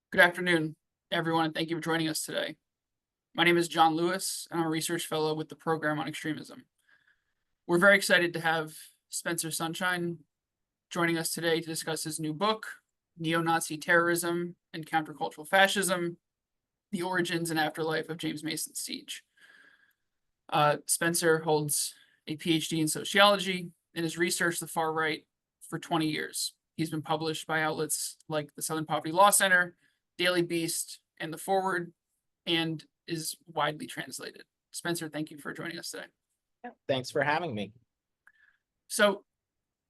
Good afternoon, everyone, and thank you for joining us today. My name is Jon Lewis, and I'm a research fellow with the program on extremism. We're very excited to have Spencer Sunshine joining us today to discuss his new book, Neo-Nazi Terrorism and Countercultural Fascism, The Origins and Afterlife of James Mason's Siege. Spencer holds a PhD in sociology and has researched the far right for 20 years. He's been published by outlets like the Southern Poverty Law Center, Daily Beast, and The Forward, and is widely translated. Spencer, thank you for joining us today. Thanks for having me. So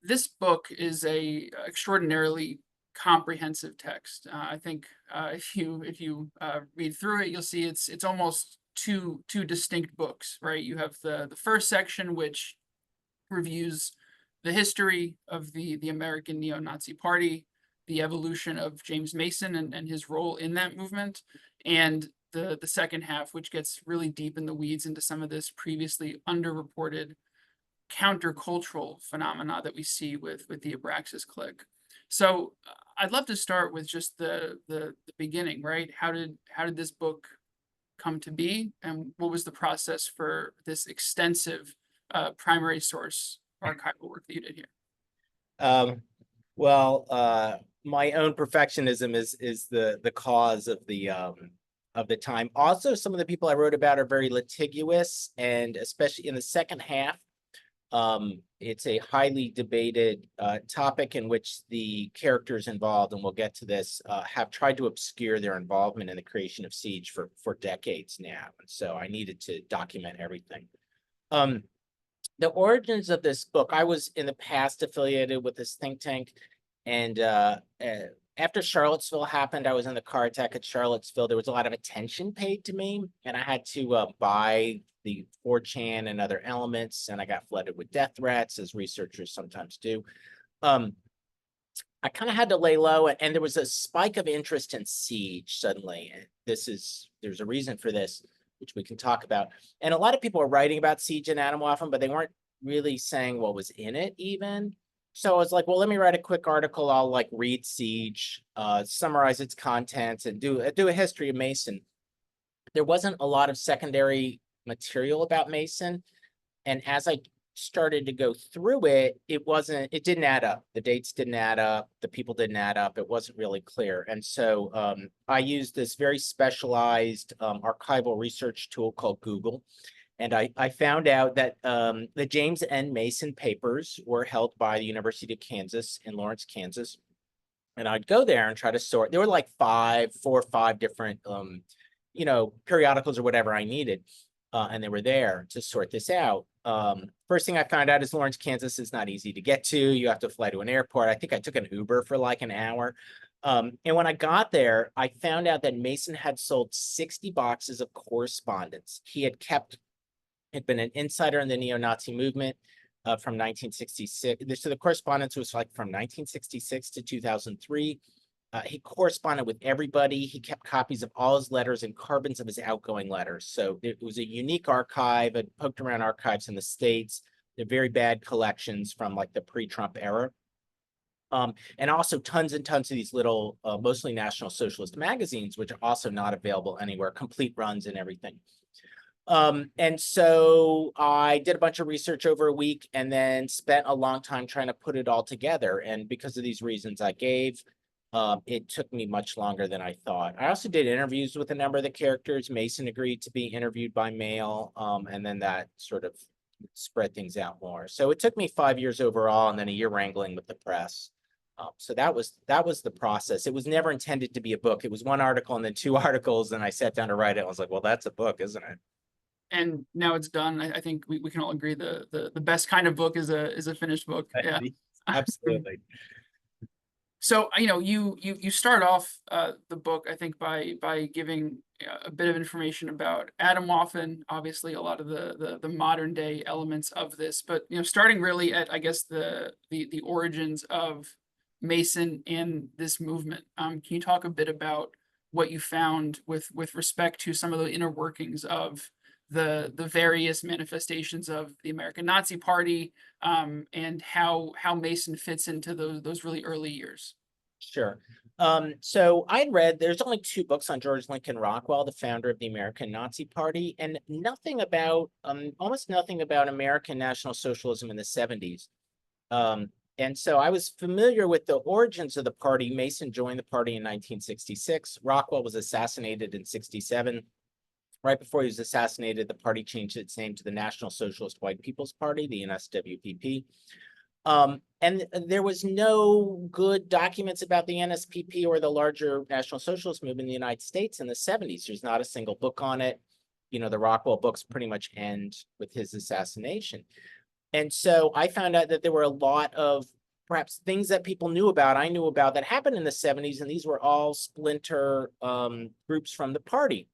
this book is a extraordinarily comprehensive text. I think if you read through it, you'll see it's almost two distinct books, right? You have the first section, which reviews the history of the American neo-Nazi Party, the evolution of James Mason and his role in that movement, and the second half, which gets really deep in the weeds into some of this previously underreported countercultural phenomena that we see with the Abraxas clique. So I'd love to start with just the beginning, right? How did this book come to be, and what was the process for this extensive primary source archival work that you did here? My own perfectionism is the cause of the time. Also, some of the people I wrote about are very litigious, and especially in the second half, it's a highly debated topic in which the characters involved, and we'll get to this, have tried to obscure their involvement in the creation of Siege for decades now. And so I needed to document everything. The origins of this book, I was in the past affiliated with this think tank, and after Charlottesville happened, I was in the car attack at Charlottesville. There was a lot of attention paid to me, and I had to buy the 4chan and other elements, and I got flooded with death threats, as researchers sometimes do. I kind of had to lay low, and there was a spike of interest in Siege suddenly. There's a reason for this, which we can talk about. And a lot of people are writing about Siege and Atomwaffen, but they weren't really saying what was in it even. So I was like, well, let me write a quick article. I'll like read Siege, summarize its contents, and do a history of Mason. There wasn't a lot of secondary material about Mason. And as I started to go through it, it didn't add up. The dates didn't add up. The people didn't add up. It wasn't really clear. And so I used this very specialized archival research tool called Google. And I found out that the James N. Mason papers were held by the University of Kansas in Lawrence, Kansas. And I'd go there and try to sort. There were like 4 or 5 different, periodicals or whatever I needed. And they were there to sort this out. First thing I found out is Lawrence, Kansas is not easy to get to. You have to fly to an airport. I think I took an Uber for like an hour. And when I got there, I found out that Mason had sold 60 boxes of correspondence. He had been an insider in the neo-Nazi movement from 1966. So the correspondence was like from 1966 to 2003. He corresponded with everybody. He kept copies of all his letters and carbons of his outgoing letters. So it was a unique archive. I poked around archives in the States. They're very bad collections from like the pre-Trump era. And also tons and tons of these little, mostly National Socialist magazines, which are also not available anywhere, complete runs and everything. And so I did a bunch of research over a week and then spent a long time trying to put it all together. And because of these reasons I gave, it took me much longer than I thought. I also did interviews with a number of the characters. Mason agreed to be interviewed by mail, and then that sort of spread things out more. So it took me 5 years overall, and then a year wrangling with the press. So that was the process. It was never intended to be a book. It was 1 article and then 2 articles, and I sat down to write it. I was like, well, that's a book, isn't it? And now it's done. I think we can all agree the best kind of book is a finished book. Yeah, Absolutely. So you start off the book, I think, by giving a bit of information about Atomwaffen, obviously a lot of the modern day elements of this, but starting really at, I guess, the origins of Mason and this movement. Can you talk a bit about what you found with respect to some of the inner workings of the various manifestations of the American Nazi Party, and how Mason fits into those really early years? Sure. So I'd read, there's only two books on George Lincoln Rockwell, the founder of the American Nazi Party, and nothing about, almost nothing about American National Socialism in the 70s. And so I was familiar with the origins of the party. Mason joined the party in 1966. Rockwell was assassinated in 67. Right before he was assassinated, the party changed its name to the National Socialist White People's Party, the NSWPP. And there was no good documents about the NSPP or the larger National Socialist movement in the United States in the 70s. There's not a single book on it. You know, the Rockwell books pretty much end with his assassination. And so I found out that there were a lot of perhaps things that people knew about, I knew about, that happened in the 70s, and these were all splinter groups from the party.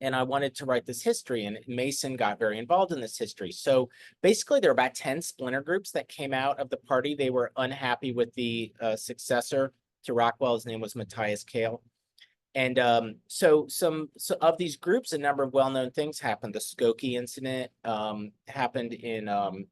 And I wanted to write this history, and Mason got very involved in this history. So basically, there were about 10 splinter groups that came out of the party. They were unhappy with the successor to Rockwell. His name was Matthias Kale. And so of these groups, a number of well-known things happened. The Skokie incident happened in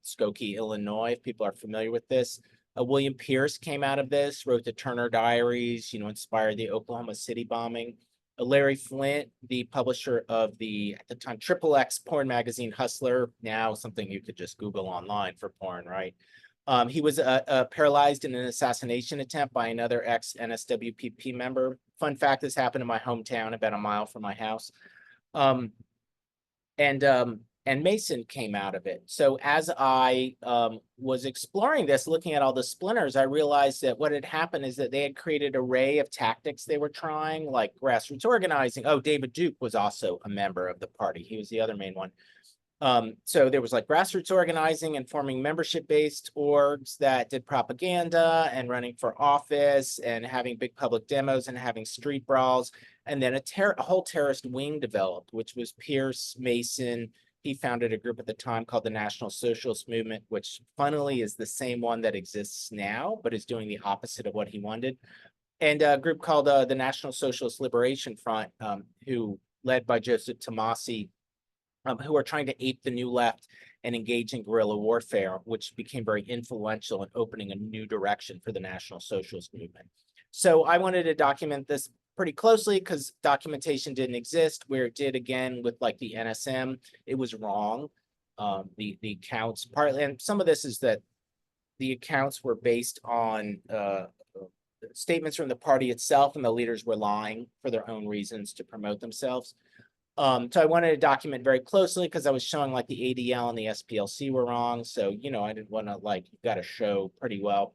Skokie, Illinois, if people are familiar with this. William Pierce came out of this, wrote the Turner Diaries, you know, inspired the Oklahoma City bombing. Larry Flint, the publisher of the, at the time, XXX porn magazine Hustler, now something you could just Google online for porn, right? He was paralyzed in an assassination attempt by another ex-NSWPP member. Fun fact, this happened in my hometown, about a mile from my house. And Mason came out of it. So as I was exploring this, looking at all the splinters, I realized that what had happened is that they had created an array of tactics they were trying, like grassroots organizing. Oh, David Duke was also a member of the party. He was the other main one. So there was like grassroots organizing and forming membership-based orgs that did propaganda and running for office and having big public demos and having street brawls. And then a whole terrorist wing developed, which was Pierce, Mason. He founded a group at the time called the National Socialist Movement, which funnily is the same one that exists now, but is doing the opposite of what he wanted. And a group called the National Socialist Liberation Front, who led by Joseph Tomasi, who are trying to ape the new left and engage in guerrilla warfare, which became very influential in opening a new direction for the National Socialist movement. So I wanted to document this pretty closely because documentation didn't exist. Where it did, again, with like the NSM, it was wrong. The accounts, partly, and some of this is that the accounts were based on statements from the party itself, and the leaders were lying for their own reasons to promote themselves. So I wanted to document very closely because I was showing like the ADL and the SPLC were wrong. So, you know, I didn't want to, like, you've got to show pretty well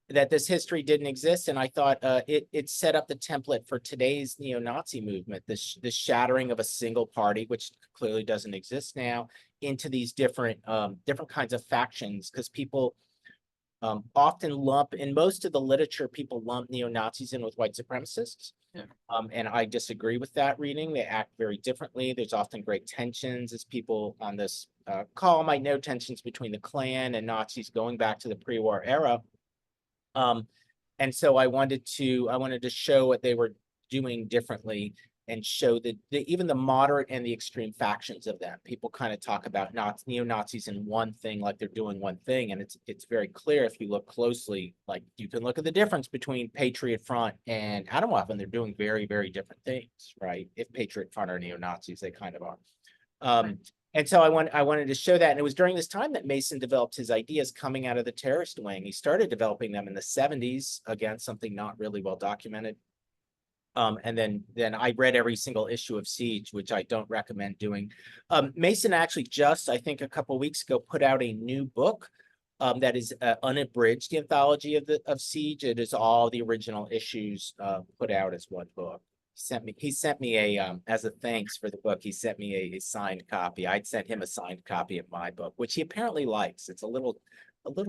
that this history didn't exist. And I thought it set up the template for today's neo-Nazi movement, this shattering of a single party, which clearly doesn't exist now, into these different kinds of factions, because people often lump, in most of the literature, people lump neo-Nazis in with white supremacists. Yeah. And I disagree with that reading. They act very differently. There's often great tensions, as people on this call might know, tensions between the Klan and Nazis going back to the pre-war era. And so I wanted to show what they were doing differently, and show that even the moderate and the extreme factions of them. People kind of talk about neo-Nazis in one thing, like they're doing one thing, and it's very clear if you look closely. Like, you can look at the difference between Patriot Front and Atomwaffen. They're doing very, very different things, right? If Patriot Front are neo-Nazis, they kind of are. And so I wanted to show that. And it was during this time that Mason developed his ideas coming out of the terrorist wing. He started developing them in the 70s, again, something not really well documented. And then I read every single issue of Siege, which I don't recommend doing. Mason actually just, I think a couple of weeks ago, put out a new book that is unabridged anthology of Siege. It is all the original issues put out as one book. He sent me a as a thanks for the book, he sent me a signed copy. I'd sent him a signed copy of my book, which he apparently likes. It's a little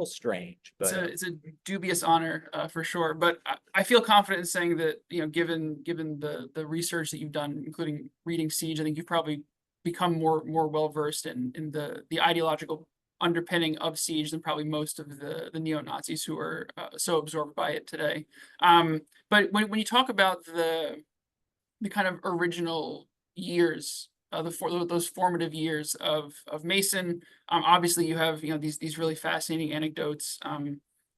strange, but it's a dubious honor for sure. But I feel confident in saying that, given the research that you've done, including reading Siege, I think you've probably become more well versed in the ideological underpinning of Siege than probably most of the neo-Nazis who are so absorbed by it today. But when you talk about the kind of original years, those formative years of Mason, obviously you have these really fascinating anecdotes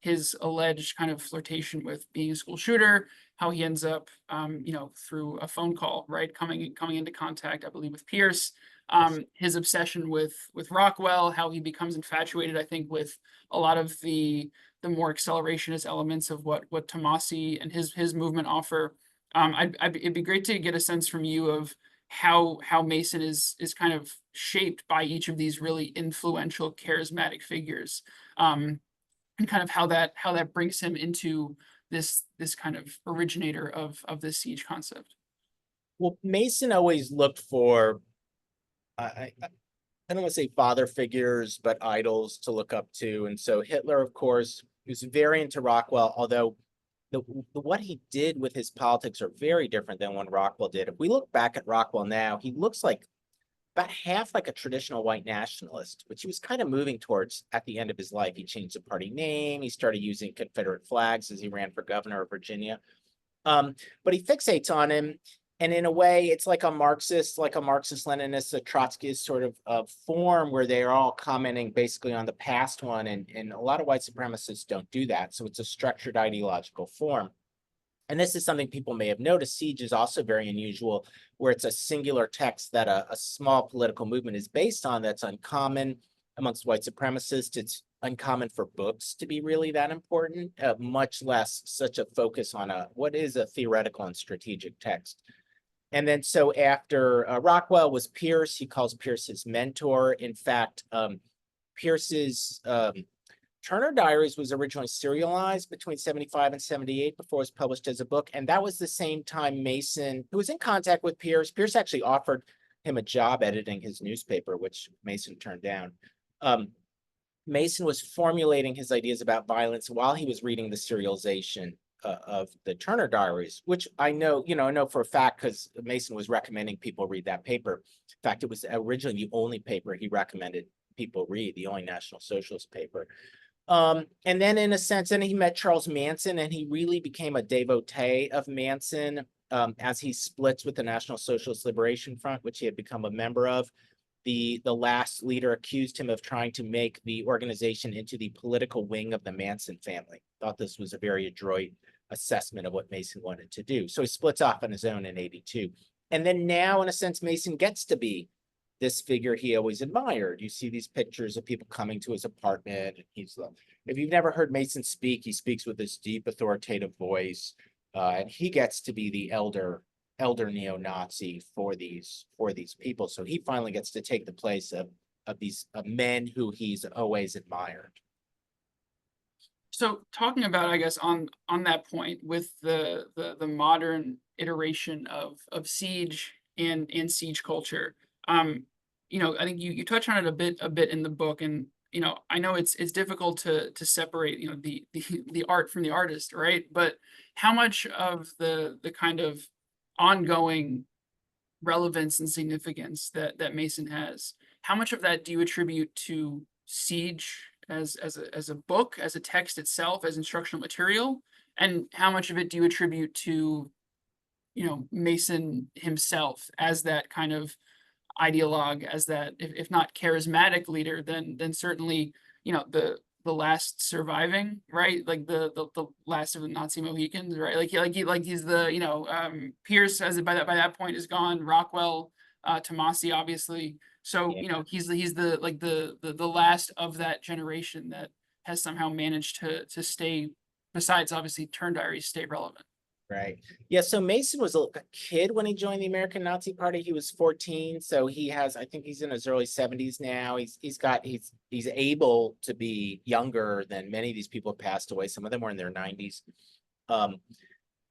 his alleged kind of flirtation with being a school shooter, how he ends up, through a phone call, right, coming into contact, I believe, with Pierce, his obsession with Rockwell, how he becomes infatuated, I think, with a lot of the more accelerationist elements of what Tomasi and his movement offer. It'd be great to get a sense from you of how Mason is kind of shaped by each of these really influential, charismatic figures, and kind of how that brings him into this kind of originator of this siege concept. Well, Mason always looked for, I don't want to say father figures, but idols to look up to. And so Hitler, of course, was very into Rockwell, although what he did with his politics are very different than what Rockwell did. If we look back at Rockwell now, he looks like about half like a traditional white nationalist, which he was kind of moving towards at the end of his life. He changed the party name. He started using Confederate flags as he ran for governor of Virginia. But he fixates on him. And in a way, it's like a Marxist-Leninist, a Trotskyist sort of form where they're all commenting basically on the past one. And a lot of white supremacists don't do that. So it's a structured ideological form. And this is something people may have noticed. Siege is also very unusual, where it's a singular text that a small political movement is based on that's uncommon amongst white supremacists. It's uncommon for books to be really that important, much less such a focus on what is a theoretical and strategic text. And then so after Rockwell was Pierce, he calls Pierce his mentor. In fact, Pierce's Turner Diaries was originally serialized between 75 and 78 before it was published as a book. And that was the same time Mason, who was in contact with Pierce. Pierce actually offered him a job editing his newspaper, which Mason turned down. Mason was formulating his ideas about violence while he was reading the serialization of the Turner Diaries, which I know for a fact because Mason was recommending people read that paper. In fact, it was originally the only paper he recommended people read, the only National Socialist paper. And then in a sense, then he met Charles Manson, and he really became a devotee of Manson as he splits with the National Socialist Liberation Front, which he had become a member of. The last leader accused him of trying to make the organization into the political wing of the Manson family. Thought this was a very adroit assessment of what Mason wanted to do. So he splits off on his own in 82. And then now, in a sense, Mason gets to be this figure he always admired. You see these pictures of people coming to his apartment. And if you've never heard Mason speak, he speaks with this deep authoritative voice. And he gets to be the elder neo-Nazi for these people. So he finally gets to take the place of these men who he's always admired. So talking about, I guess, on that point with the modern iteration of siege and siege culture, I think you touch on it a bit in the book, and I know it's difficult to separate the art from the artist, right? But how much of the kind of ongoing relevance and significance that Mason has, how much of that do you attribute to siege as a book, as a text itself, as instructional material, and how much of it do you attribute to Mason himself as that kind of ideologue, as that if not charismatic leader, then certainly the last surviving, right? Like the last of the Nazi Mohicans, right? He's the Pierce, as by that point is gone. Rockwell, Tomasi, obviously. So he's the last of that generation that has somehow managed to stay, besides obviously Turn Diaries, stay relevant. Right. Yeah. So Mason was a kid when he joined the American Nazi Party. He was 14. So I think he's in his early 70s now. He's able to be younger than many of these people have passed away. Some of them were in their 90s. And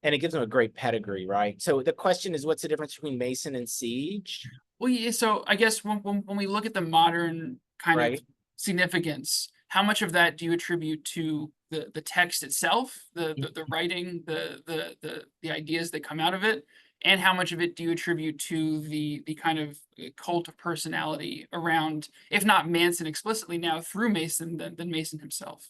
it gives him a great pedigree, right? So the question is, what's the difference between Mason and siege? Well, yeah, so I guess when we look at the modern kind of significance, how much of that do you attribute to the text itself, the writing, the ideas that come out of it, and how much of it do you attribute to the kind of cult of personality around, if not Manson explicitly now through Mason, then Mason himself?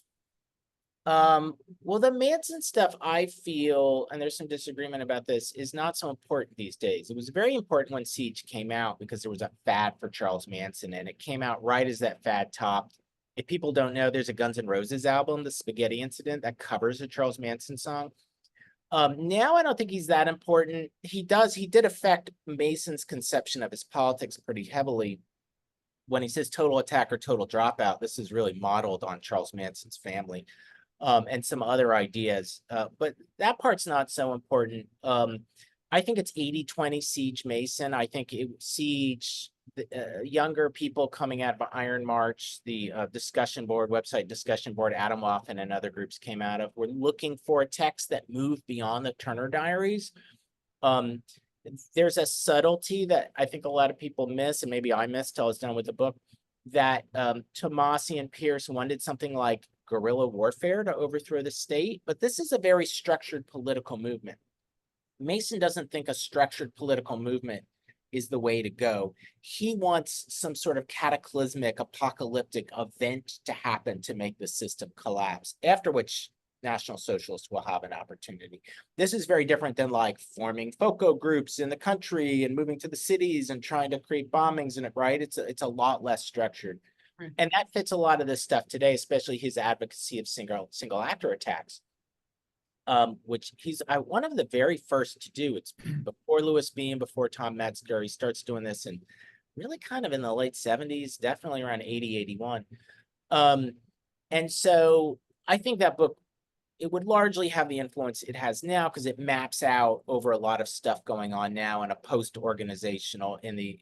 Well, the Manson stuff, I feel, and there's some disagreement about this, is not so important these days. It was very important when Siege came out because there was a fad for Charles Manson, and it came out right as that fad topped if people don't know, there's a Guns N' Roses album, The Spaghetti Incident, that covers a Charles Manson song. Now I don't think he's that important. He did affect Mason's conception of his politics pretty heavily. When he says total attack or total dropout, this is really modeled on Charles Manson's family, and some other ideas. But that part's not so important. I think it's 80-20 Siege Mason. I think Siege, younger people coming out of Iron March, the website discussion board, Adam Waffen and other groups came out of, were looking for a text that moved beyond the Turner Diaries. There's a subtlety that I think a lot of people miss, and maybe I missed till I was done with the book, that Tomasi and Pierce wanted something like guerrilla warfare to overthrow the state, but this is a very structured political movement. Mason doesn't think a structured political movement is the way to go. He wants some sort of cataclysmic, apocalyptic event to happen to make the system collapse, after which National Socialists will have an opportunity. This is very different than like forming FOCO groups in the country and moving to the cities and trying to create bombings in it, right? It's a lot less structured. Right. And that fits a lot of this stuff today, especially his advocacy of single actor attacks. Which he's one of the very first to do. It's before Louis Beam, before Tom Metzger. He starts doing this in really kind of in the late 70s, definitely around 80, 81. And so I think that book, it would largely have the influence it has now because it maps out over a lot of stuff going on now in a post-organizational in the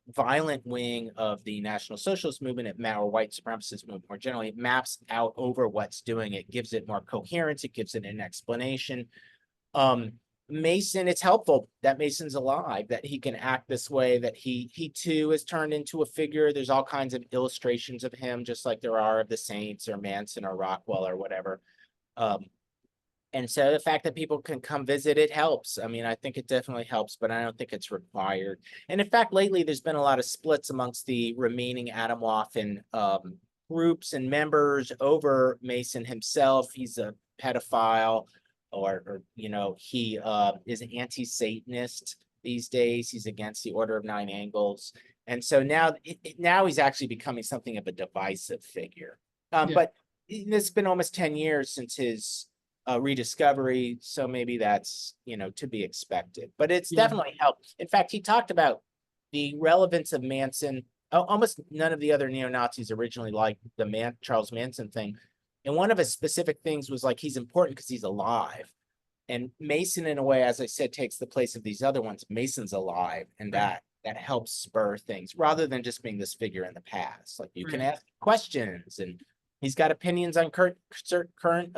violent wing of the National Socialist movement or white supremacist movement more generally. It maps out over what's doing it, gives it more coherence, it gives it an explanation. Mason, it's helpful that Mason's alive, that he can act this way, that he too is turned into a figure. There's all kinds of illustrations of him, just like there are of the Saints or Manson or Rockwell or whatever. And so the fact that people can come visit, it helps. I mean, I think it definitely helps, but I don't think it's required. And in fact, lately there's been a lot of splits amongst the remaining Adam Waffen groups and members over Mason himself. He's a pedophile, or you know, he is an anti-Satanist these days. He's against the Order of Nine Angles. And so now he's actually becoming something of a divisive figure. But it's been almost 10 years since his rediscovery, so maybe that's, you know, to be expected. But it's definitely helped. In fact, he talked about the relevance of Manson. Almost none of the other neo-Nazis originally liked the Charles Manson thing. And one of his specific things was like, he's important because he's alive. And Mason, in a way, as I said, takes the place of these other ones. Mason's alive, and that helps spur things rather than just being this figure in the past. Like you can ask questions, and he's got opinions on current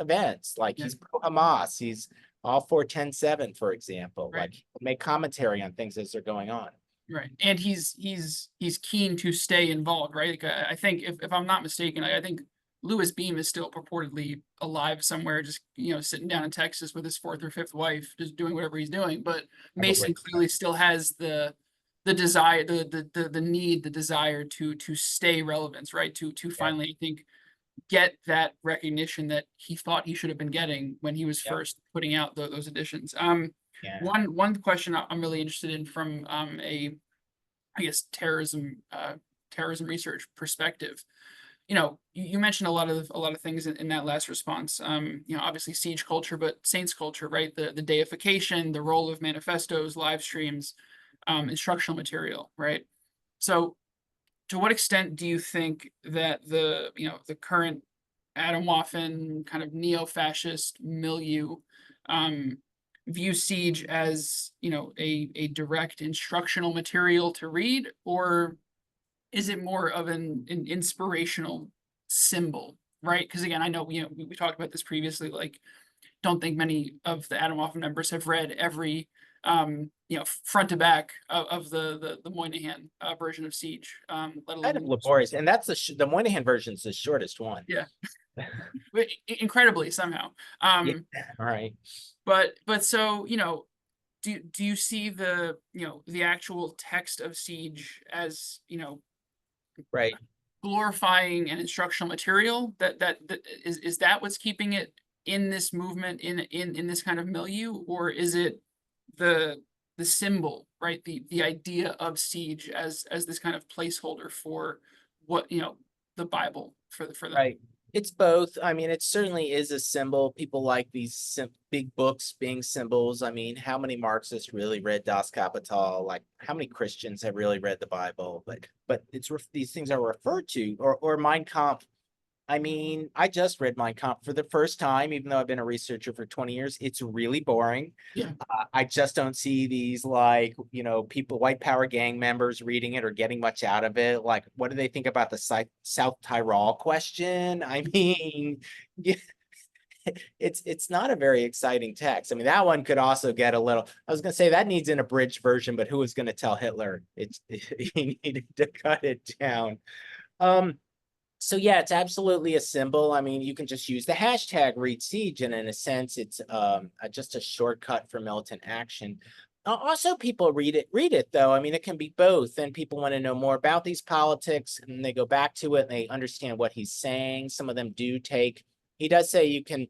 events. Like he's pro-Hamas, he's all for 10-7, for example. Like make commentary on things as they're going on. Right, and he's keen to stay involved, right? Like, I think if I'm not mistaken, I think Louis Beam is still purportedly alive somewhere, just, you know, sitting down in Texas with his 4th or 5th wife, just doing whatever he's doing. But Mason clearly still has the desire, the need, the desire to stay relevant, right? To finally, I think, get that recognition that he thought he should have been getting when he was first putting out those editions. One question I'm really interested in from I guess terrorism research perspective. You know, you mentioned a lot of things in that last response. You know, obviously siege culture, but saints culture, right? The deification, the role of manifestos, live streams, instructional material, right? So to what extent do you think that the current Adam Waffen kind of neo-fascist milieu view siege as, you know, a direct instructional material to read, or is it more of an inspirational symbol, right? Because again, I know, you know, we talked about this previously, like, don't think many of the Adam Waffen members have read every you know, front to back of the Moynihan version of Siege, let alone kind of laborious, and that's the Moynihan version is the shortest one. Incredibly somehow. All right. But so, you know, do you see the, you know, the actual text of Siege as, you know, glorifying an instructional material that is that what's keeping it in this movement, in this kind of milieu, or is it the symbol, right? The idea of siege as this kind of placeholder for what, you know, the Bible for them. Right. It's both. I mean, it certainly is a symbol. People like these big books being symbols. I mean, how many Marxists really read Das Kapital? Like, how many Christians have really read the Bible? But it's these things are referred to, or Mein Kampf. I mean, I just read Mein Kampf for the first time, even though I've been a researcher for 20 years. It's really boring. Yeah. I just don't see these, like, people, white power gang members reading it or getting much out of it. Like, what do they think about the South Tyrol question? I mean, yeah, it's not a very exciting text. I mean, that one could also get a little, I was going to say that needs an abridged version, but who was going to tell Hitler he needed to cut it down? So yeah, it's absolutely a symbol. I mean, you can just use the hashtag read siege, and in a sense, it's just a shortcut for militant action. Also, people read it though. I mean, it can be both. And people want to know more about these politics, and they go back to it and they understand what he's saying. Some of them do take. He does say you can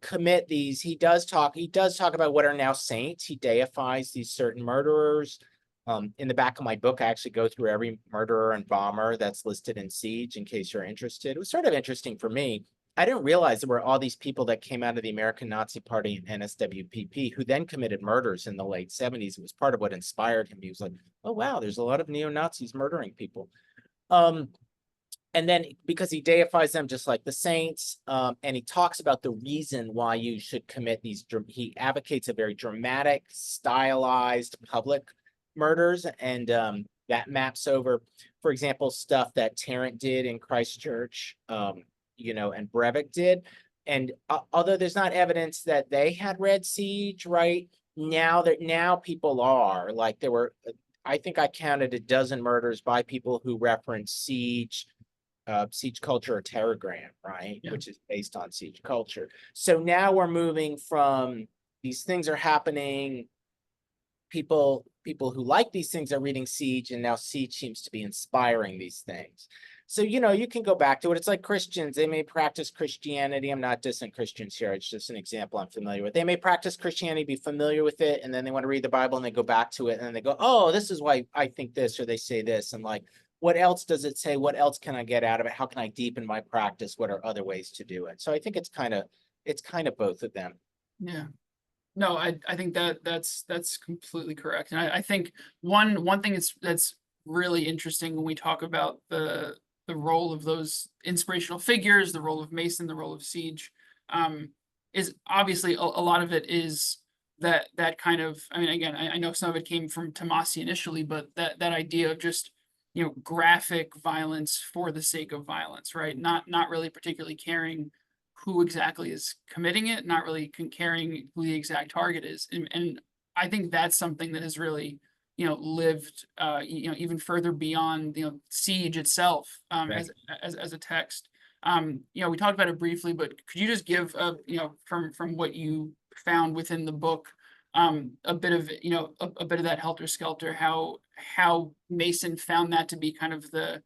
commit these. He does talk about what are now saints. He deifies these certain murderers. In the back of my book, I actually go through every murderer and bomber that's listed in Siege in case you're interested. It was sort of interesting for me. I didn't realize there were all these people that came out of the American Nazi Party and NSWPP who then committed murders in the late 70s. It was part of what inspired him. He was like, oh, wow, there's a lot of neo-Nazis murdering people. And then because he deifies them just like the saints, and he talks about the reason why you should commit these, he advocates a very dramatic, stylized public murders, and that maps over, for example, stuff that Tarrant did in Christchurch, and Breivik did. And although there's not evidence that they had read Siege, right now people are, like, there were, I think I counted a dozen murders by people who reference Siege, Siege culture or Terrorgram, right? Yeah. Which is based on Siege culture. So now we're moving from these things are happening, people who like these things are reading Siege, and now Siege seems to be inspiring these things. So, you can go back to it. It's like Christians. They may practice Christianity. I'm not dissing Christians here. It's just an example I'm familiar with. They may practice Christianity, be familiar with it, and then they want to read the Bible and they go back to it and then they go, oh, this is why I think this, or they say this. And like, what else does it say? What else can I get out of it? How can I deepen my practice? What are other ways to do it? So I think it's kind of both of them. Yeah. No, I think that's completely correct. And I think one thing that's really interesting when we talk about the role of those inspirational figures, the role of Mason, the role of Siege, is obviously a lot of it is that kind of, I mean, again, I know some of it came from Tomasi initially, but that idea of just, graphic violence for the sake of violence, right? Not really particularly caring who exactly is committing it, not really caring who the exact target is. And I think that's something that has really, lived, even further beyond, Siege itself, Right. as a text. We talked about it briefly, but could you just give, from what you found within the book, a bit of, a bit of that helter skelter, how Mason found that to be kind of the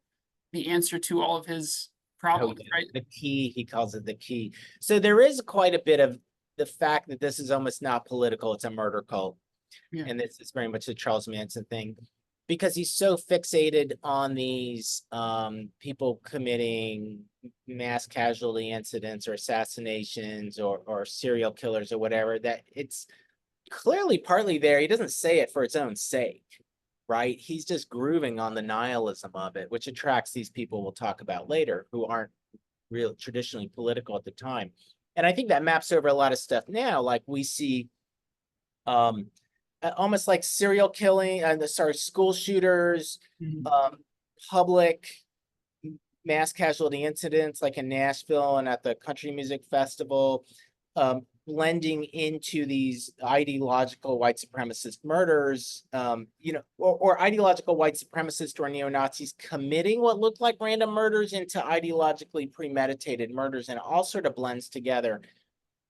answer to all of his problems, right? The key, he calls it the key. So there is quite a bit of the fact that this is almost not political, it's a murder cult. Yeah. And this is very much a Charles Manson thing, because he's so fixated on these people committing mass casualty incidents or assassinations or serial killers or whatever, that it's clearly partly there. He doesn't say it for its own sake, right? He's just grooving on the nihilism of it, which attracts these people we'll talk about later who aren't real traditionally political at the time. And I think that maps over a lot of stuff now. Like we see almost like serial killing, school shooters, public mass casualty incidents like in Nashville and at the Country Music Festival, blending into these ideological white supremacist murders, or ideological white supremacists or neo-Nazis committing what looked like random murders into ideologically premeditated murders, and it all sort of blends together.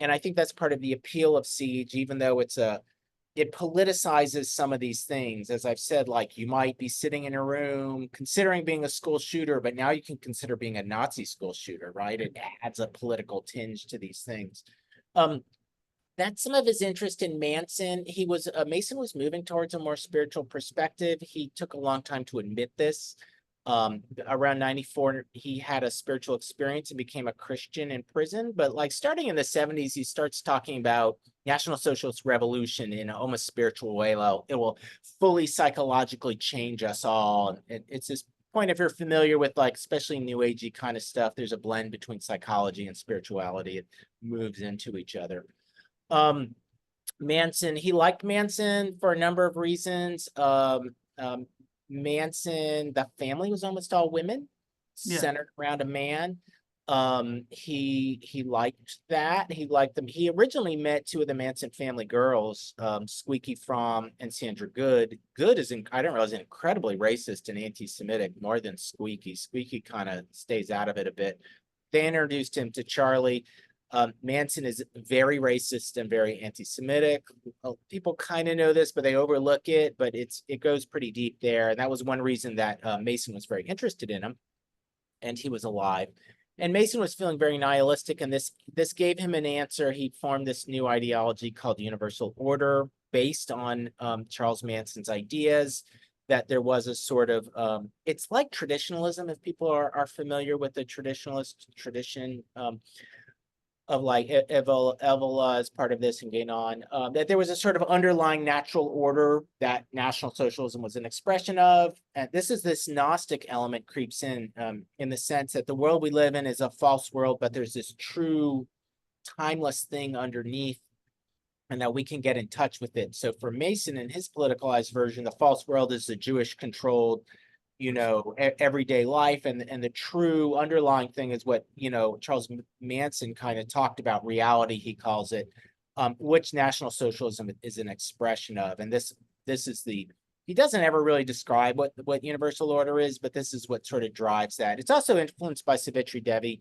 And I think that's part of the appeal of Siege, even though it politicizes some of these things. As I've said, like you might be sitting in a room considering being a school shooter, but now you can consider being a Nazi school shooter, right? It adds a political tinge to these things. That's some of his interest in Manson. Mason was moving towards a more spiritual perspective. He took a long time to admit this. Around 94, he had a spiritual experience and became a Christian in prison. But like starting in the 70s, he starts talking about National Socialist Revolution in an almost spiritual way. It will fully psychologically change us all. It's this point, if you're familiar with like, especially New Agey kind of stuff, there's a blend between psychology and spirituality. It moves into each other. Manson, he liked Manson for a number of reasons. Manson, the family was almost all women, Yeah. centered around a man. He liked that. He liked them. He originally met two of the Manson family girls, Squeaky Fromm and Sandra Good. Good is, I didn't realize, incredibly racist and anti-Semitic, more than Squeaky. Squeaky kind of stays out of it a bit. They introduced him to Charlie. Manson is very racist and very anti-Semitic. People kind of know this, but they overlook it. But it goes pretty deep there, and that was one reason that Mason was very interested in him, and he was alive. And Mason was feeling very nihilistic, and this gave him an answer. He formed this new ideology called universal order, based on Charles Manson's ideas. That there was a sort of it's like traditionalism, if people are familiar with the traditionalist tradition. Of like Evola as part of this and Guénon, that there was a sort of underlying natural order that National Socialism was an expression of. And this Gnostic element creeps in the sense that the world we live in is a false world, but there's this true timeless thing underneath, and that we can get in touch with it. So for Mason and his politicalized version, the false world is the Jewish controlled everyday life, and the true underlying thing is what Charles Manson kind of talked about, reality, he calls it, which National Socialism is an expression of. And this is he doesn't ever really describe what universal order is, but this is what sort of drives that. It's also influenced by Savitri Devi,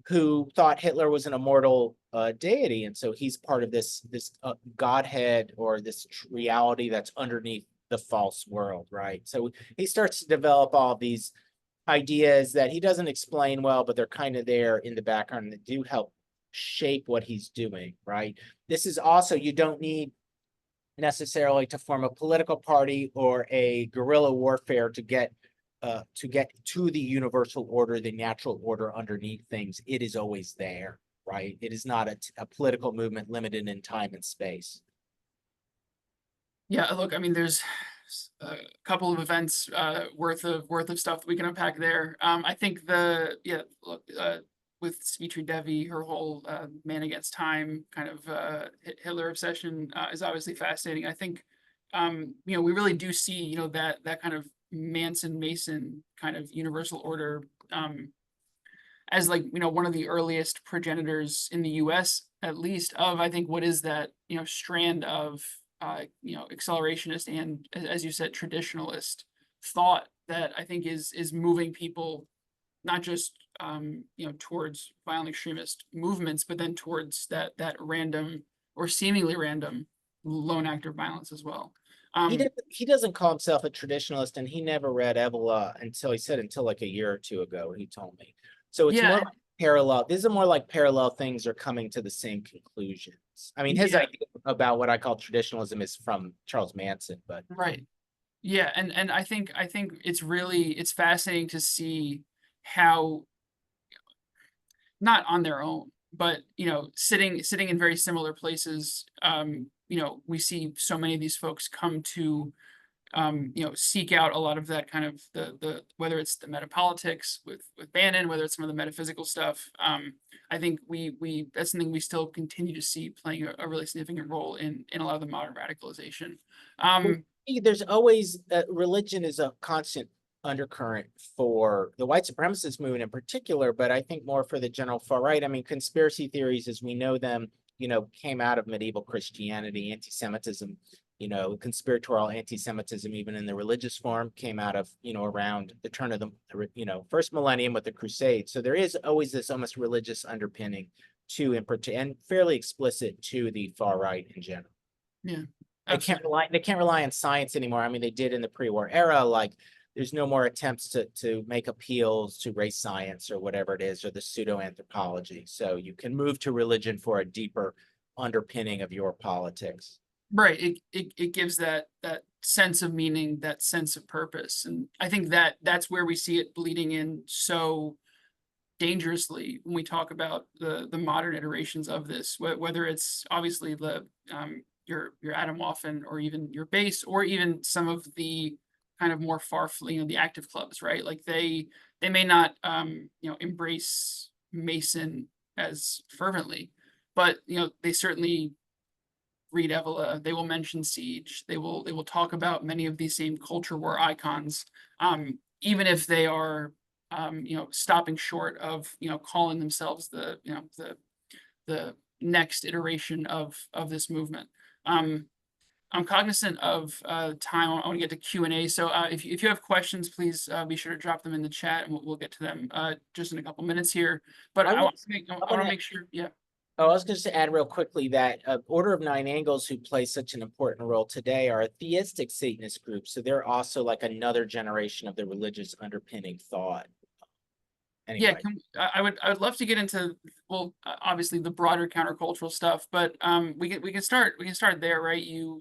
who thought Hitler was an immortal deity, and so he's part of this godhead, or this reality that's underneath the false world, right? So he starts to develop all these ideas that he doesn't explain well, but they're kind of there in the background that do help shape what he's doing, right? This is also, you don't need necessarily to form a political party or a guerrilla warfare to get to the universal order, the natural order underneath things. It is always there, right? It is not a political movement limited in time and space. Yeah, look, I mean, there's a couple of events worth of stuff that we can unpack there. I think look, with Savitri Devi, her whole man against time kind of Hitler obsession is obviously fascinating. I think we really do see that kind of Manson Mason kind of universal order as like one of the earliest progenitors in the U.S. at least of, I think, what is that strand of accelerationist and, as you said, traditionalist thought that I think is moving people not just towards violent extremist movements, but then towards that random or seemingly random lone actor violence as well. He doesn't call himself a traditionalist, and he never read Evola until like a year or two ago, he told me. So it's more Yeah, like parallel. These are more like parallel things are coming to the same conclusions. I mean, his yeah, idea about what I call traditionalism is from Charles Manson, but right. Yeah, and I think it's fascinating to see how, not on their own, but sitting in very similar places, we see so many of these folks come to seek out a lot of that kind of the whether it's the metapolitics with Bannon, whether it's some of the metaphysical stuff. I think we that's something we still continue to see playing a really significant role in a lot of the modern radicalization. there's always religion is a constant undercurrent for the white supremacist movement in particular, but I think more for the general far right. I mean, conspiracy theories as we know them, came out of medieval Christianity. Anti-Semitism, conspiratorial anti-Semitism, even in the religious form, came out of, around the turn of the, first millennium with the Crusades. So there is always this almost religious underpinning and fairly explicit to the far right in general. Yeah, They can't rely on science anymore. I mean, they did in the pre-war era. Like, there's no more attempts to make appeals to race science or whatever it is, or the pseudo anthropology. So you can move to religion for a deeper underpinning of your politics. Right. It gives that sense of meaning, that sense of purpose. And I think that that's where we see it bleeding in so dangerously when we talk about the modern iterations of this, whether it's obviously the your Adam Waffen or even your base, or even some of the kind of more the active clubs, right? Like they may not embrace Mason as fervently, but they certainly read Evola, they will mention Siege, they will talk about many of these same culture war icons, even if they are stopping short of calling themselves the next iteration of this movement. I'm cognizant of time. I want to get to Q&A. So if you have questions, please be sure to drop them in the chat, and we'll get to them just in a couple minutes here. But I I would, want to make I I want want to to, make sure, yeah. oh, I was going to add real quickly that Order of Nine Angles, who play such an important role today, are a theistic Satanist group. So they're also like another generation of the religious underpinning thought. Yeah, Anyway, I would love to get into, well, obviously the broader countercultural stuff, but we can start there, right? You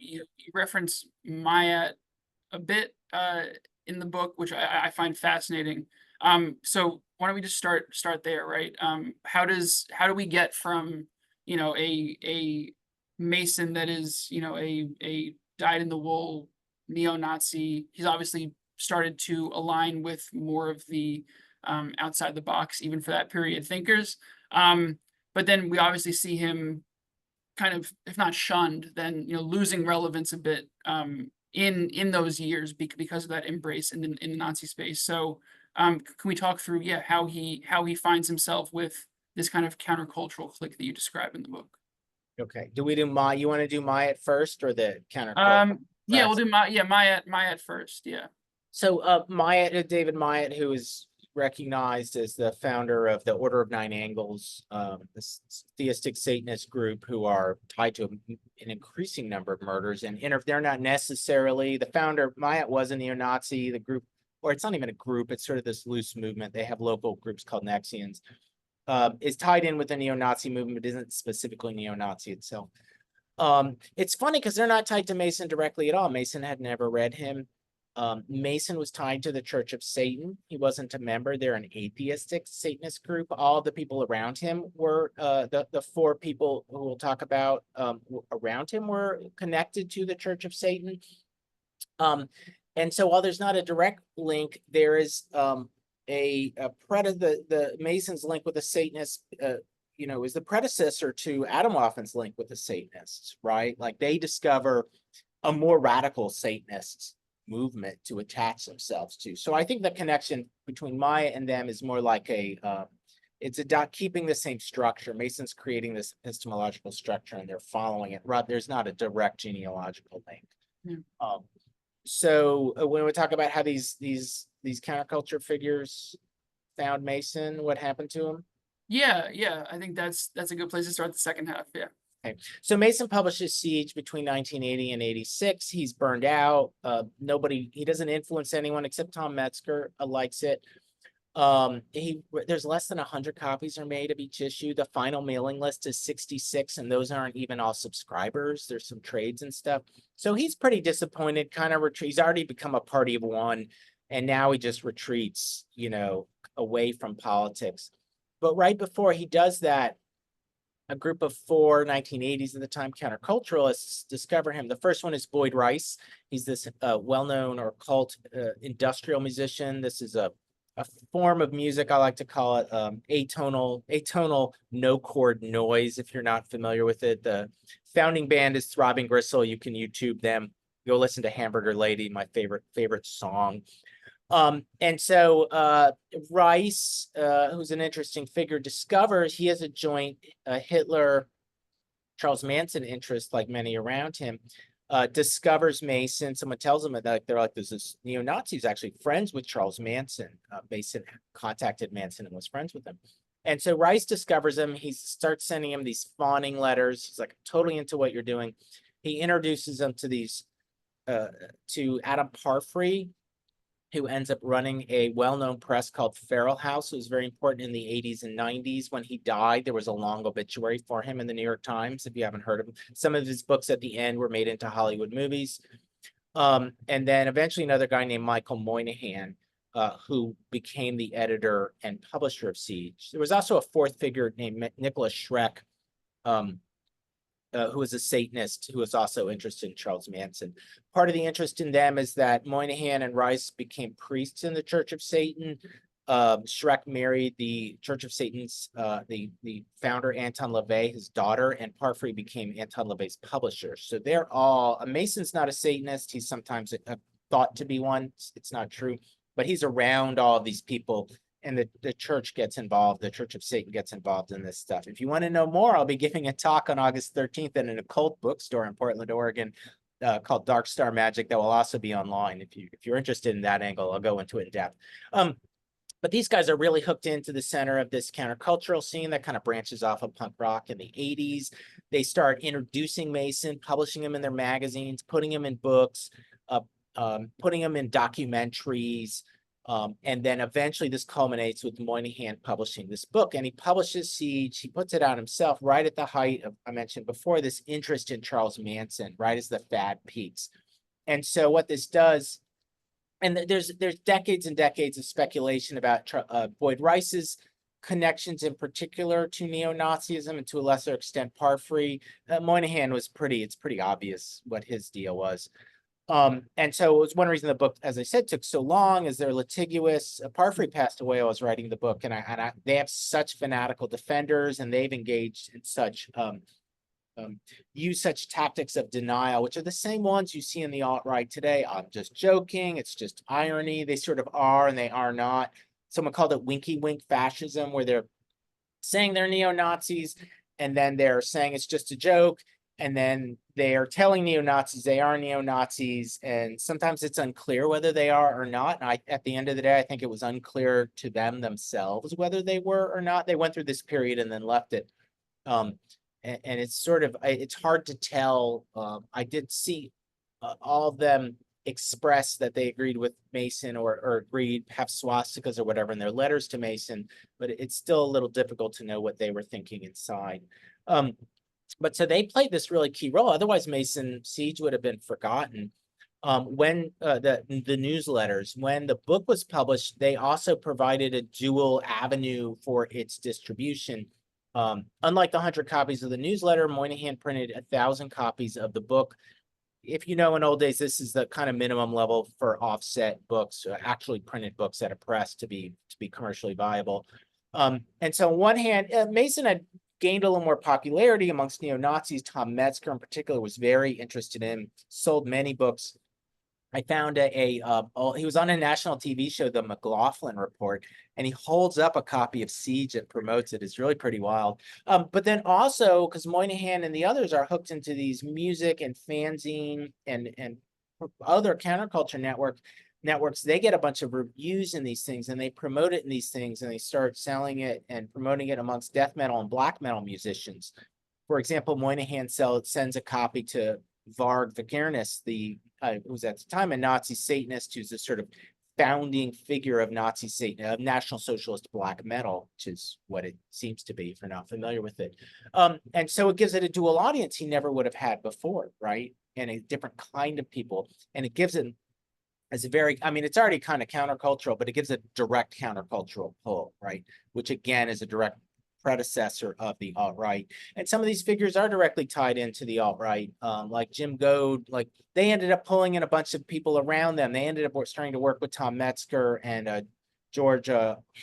reference Maya a bit in the book, which I find fascinating. So why don't we just start there, right? How do we get from a Mason that is a dyed in the wool neo-Nazi? He's obviously started to align with more of the outside the box, even for that period thinkers. But then we obviously see him kind of, if not shunned, then losing relevance a bit in those years because of that embrace in the Nazi space. So can we talk through, yeah, how he finds himself with this kind of countercultural clique that you describe in the book? okay. Do we do Maya? You want to do Maya at first or the countercultural? Yeah, we'll do Myatt first. Yeah. So Myatt, David Myatt, who is recognized as the founder of the Order of Nine Angles, this theistic Satanist group who are tied to an increasing number of murders. And they're not necessarily, the founder, Myatt was a neo-Nazi, the group, or it's not even a group, it's sort of this loose movement. They have local groups called Nexians, is tied in with the neo-Nazi movement, but isn't specifically neo-Nazi itself. It's funny because they're not tied to Mason directly at all. Mason had never read him. Mason was tied to the Church of Satan. He wasn't a member. They're an atheistic Satanist group. All the people around him were the four people who we'll talk about around him were connected to the Church of Satan. And so while there's not a direct link, there is the Mason's link with the Satanists. Is the predecessor to Adam Waffen's link with the Satanists, right? Like they discover a more radical Satanist movement to attach themselves to. So I think the connection between Maya and them is more like it's keeping the same structure. Mason's creating this epistemological structure and they're following it. There's not a direct genealogical link. Yeah. So when we talk about how these counterculture figures found Mason, what happened to him? Yeah. I think that's a good place to start the second half. Yeah. Okay. So Mason publishes Siege between 1980 and 86. He's burned out. He doesn't influence anyone except Tom Metzger likes it. There's less than 100 copies are made of each issue. The final mailing list is 66, and those aren't even all subscribers. There's some trades and stuff. So he's pretty disappointed, kind of retreats. He's already become a party of one, and now he just retreats, away from politics. But right before he does that, a group of four 1980s at the time counterculturalists discover him. The first one is Boyd Rice. He's this well-known or cult industrial musician. This is a form of music, I like to call it atonal no chord noise, if you're not familiar with it. The founding band is Throbbing Gristle. You can YouTube them. Go listen to Hamburger Lady, my favorite song. And so Rice, who's an interesting figure, discovers he has a joint Hitler, Charles Manson interest, like many around him, discovers Mason. Someone tells him that they're like, there's this neo-Nazi who's actually friends with Charles Manson. Mason contacted Manson and was friends with him. And so Rice discovers him. He starts sending him these fawning letters. He's like, totally into what you're doing. He introduces them to Adam Parfrey, who ends up running a well-known press called Feral House. It was very important in the 80s and 90s. When he died, there was a long obituary for him in the New York Times, if you haven't heard of him. Some of his books at the end were made into Hollywood movies. And then eventually another guy named Michael Moynihan, who became the editor and publisher of Siege. There was also a fourth figure named Nicholas Schreck, who was a Satanist, who was also interested in Charles Manson. Part of the interest in them is that Moynihan and Rice became priests in the Church of Satan. Schreck married the Church of Satan's, the founder, Anton LaVey, his daughter, and Parfrey became Anton LaVey's publisher. So they're all, Mason's not a Satanist. He's sometimes thought to be one. It's not true, but he's around all of these people. And the church gets involved. The Church of Satan gets involved in this stuff. If you want to know more, I'll be giving a talk on August 13th at an occult bookstore in Portland, Oregon, called Dark Star Magic, that will also be online. If you're interested in that angle, I'll go into it in depth. But these guys are really hooked into the center of this countercultural scene that kind of branches off of punk rock in the 80s. They start introducing Mason, publishing him in their magazines, putting him in books, putting him in documentaries. And then eventually this culminates with Moynihan publishing this book, and he publishes Siege. He puts it out himself right at the height of, I mentioned before, this interest in Charles Manson, right as the fad peaks. And so what this does, and there's decades and decades of speculation about Boyd Rice's connections in particular to neo-Nazism, and to a lesser extent Parfrey. Moynihan was it's pretty obvious what his deal was. And so it was one reason the book, as I said, took so long, is they're litigious. Parfrey passed away while I was writing the book, and they have such fanatical defenders, and they've engaged in such use such tactics of denial, which are the same ones you see in the alt-right today. I'm just joking. It's just irony. They sort of are and they are not. Someone called it winky wink fascism, where they're saying they're neo-Nazis and then they're saying it's just a joke. And then they are telling neo-Nazis they are neo-Nazis. And sometimes it's unclear whether they are or not. And at the end of the day, I think it was unclear to them themselves whether they were or not. They went through this period and then left it. And it's sort of, it's hard to tell. I did see all of them express that they agreed with Mason, or agreed, have swastikas or whatever in their letters to Mason, but it's still a little difficult to know what they were thinking inside. But so they played this really key role. Otherwise, Siege would have been forgotten. When the newsletters, when the book was published, they also provided a dual avenue for its distribution. Unlike the 100 copies of the newsletter, Moynihan printed 1,000 copies of the book. If you know, in old days, this is the kind of minimum level for offset books, actually printed books at a press to be commercially viable. And so on one hand, Mason had gained a little more popularity amongst neo-Nazis. Tom Metzger in particular was very interested in him, sold many books. I found he was on a national TV show, The McLaughlin Report, and he holds up a copy of Siege and promotes it. It's really pretty wild. But then also, because Moynihan and the others are hooked into these music and fanzine and other counterculture networks, they get a bunch of reviews in these things, and they promote it in these things, and they start selling it and promoting it amongst death metal and black metal musicians. For example, Moynihan sends a copy to Varg Vikernes, who was at the time a Nazi Satanist, who's a sort of founding figure of Nazi Satan, of National Socialist black metal, which is what it seems to be if you're not familiar with it. And so it gives it a dual audience he never would have had before, right? And a different kind of people. And it gives it as a very, I mean, it's already kind of countercultural, but it gives a direct countercultural pull, right? Which again is a direct predecessor of the alt-right. And some of these figures are directly tied into the alt-right, like Jim Goad. Like, they ended up pulling in a bunch of people around them. They ended up starting to work with Tom Metzger and George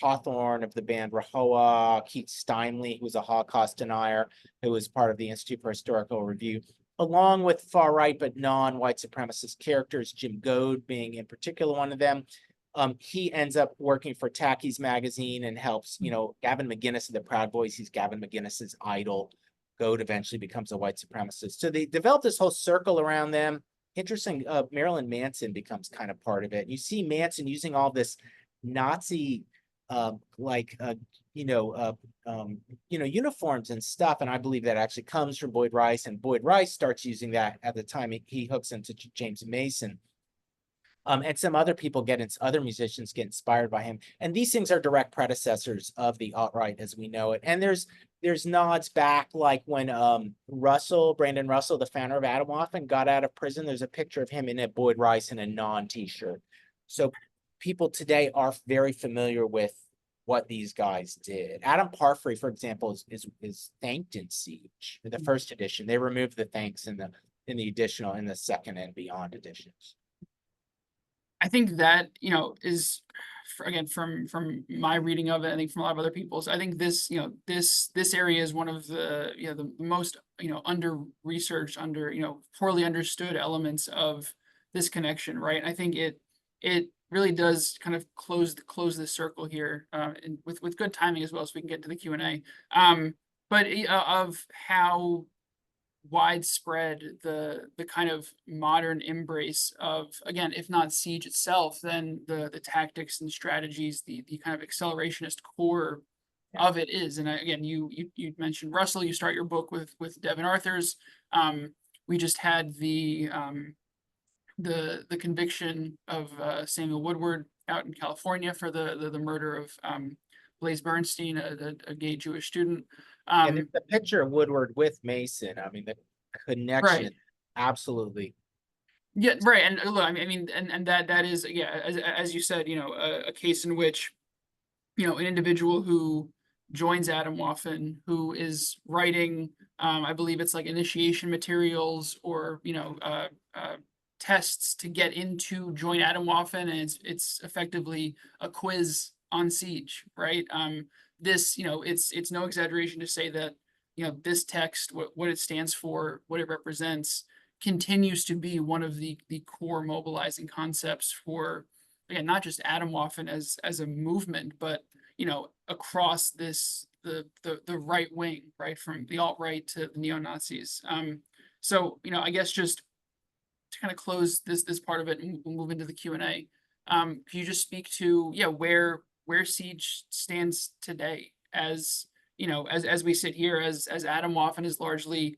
Hawthorne of the band Rahowa, Keith Steinle, who was a Holocaust denier, who was part of the Institute for Historical Review, along with far-right but non-white supremacist characters, Jim Goad being in particular one of them. He ends up working for Tacky's magazine and helps, Gavin McGinnis of the Proud Boys. He's Gavin McGinnis's idol. Goad eventually becomes a white supremacist. So they develop this whole circle around them. Interesting, Marilyn Manson becomes kind of part of it. You see Manson using all this Nazi, uniforms and stuff. And I believe that actually comes from Boyd Rice, and Boyd Rice starts using that at the time he hooks into James Mason. And some other people other musicians get inspired by him. And these things are direct predecessors of the alt-right as we know it. And there's nods back, like when Brandon Russell, the founder of Atomwaffen, got out of prison. There's a picture of him in a Boyd Rice and a non t-shirt. So people today are very familiar with what these guys did. Adam Parfrey, for example, is thanked in Siege, in the first edition. They removed the thanks in the second and beyond editions. I think that, is again from my reading of it, I think from a lot of other people's, I think this, this area is one of the, the most, under researched, poorly understood elements of this connection, right? I think it really does kind of close the circle here, and with good timing as well, so we can get to the Q&A. But of how widespread the kind of modern embrace of, again, if not Siege itself, then the tactics and strategies, the kind of accelerationist core of it is. And again, you mentioned Russell. You start your book with Devin Arthurs. We just had the conviction of Samuel Woodward out in California for the murder of Blaise Bernstein, a gay Jewish student. Yeah, there's the picture of Woodward with Mason. I mean, the connection, Right. absolutely. Yeah, right. And look, I mean, and that is, yeah, as you said, a case in which, an individual who joins Atomwaffen, who is writing, I believe it's like initiation materials or, tests to get into join Atomwaffen, and it's effectively a quiz on Siege, right? This, it's no exaggeration to say that, this text, what it stands for, what it represents, continues to be one of the core mobilizing concepts for, again, not just Atomwaffen as a movement, but across the right wing, right, from the alt-right to the neo-Nazis. So I guess just to kind of close this part of it, and we'll move into the Q&A. Can you just speak to, where Siege stands today, as as we sit here, as Atomwaffen is largely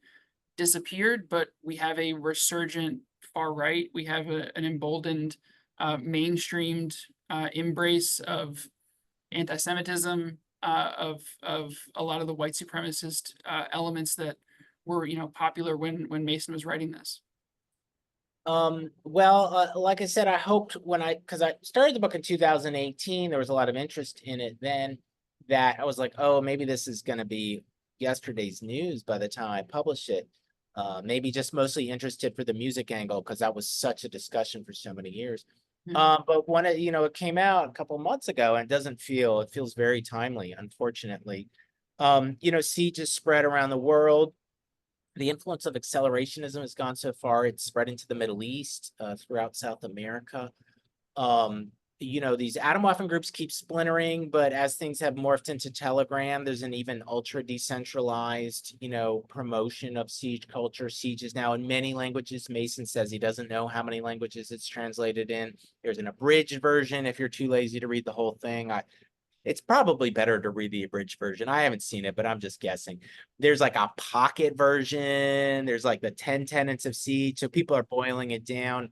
disappeared, but we have a resurgent far right. We have an emboldened, mainstreamed embrace of anti-Semitism, of a lot of the white supremacist elements that were popular when Mason was writing this. Well, like I said, I hoped because I started the book in 2018, there was a lot of interest in it then, that I was like, oh, maybe this is going to be yesterday's news by the time I publish it. Maybe just mostly interested for the music angle, because that was such a discussion for so many years. But when it came out a couple months ago, and it feels very timely, unfortunately. Siege is spread around the world. The influence of accelerationism has gone so far, it's spread into the Middle East, throughout South America. These Atomwaffen groups keep splintering, but as things have morphed into Telegram, there's an even ultra decentralized, promotion of Siege culture. Siege is now in many languages. Mason says he doesn't know how many languages it's translated in. There's an abridged version if you're too lazy to read the whole thing. It's probably better to read the abridged version. I haven't seen it, but I'm just guessing. There's like a pocket version. There's like the 10 tenets of Siege. So people are boiling it down.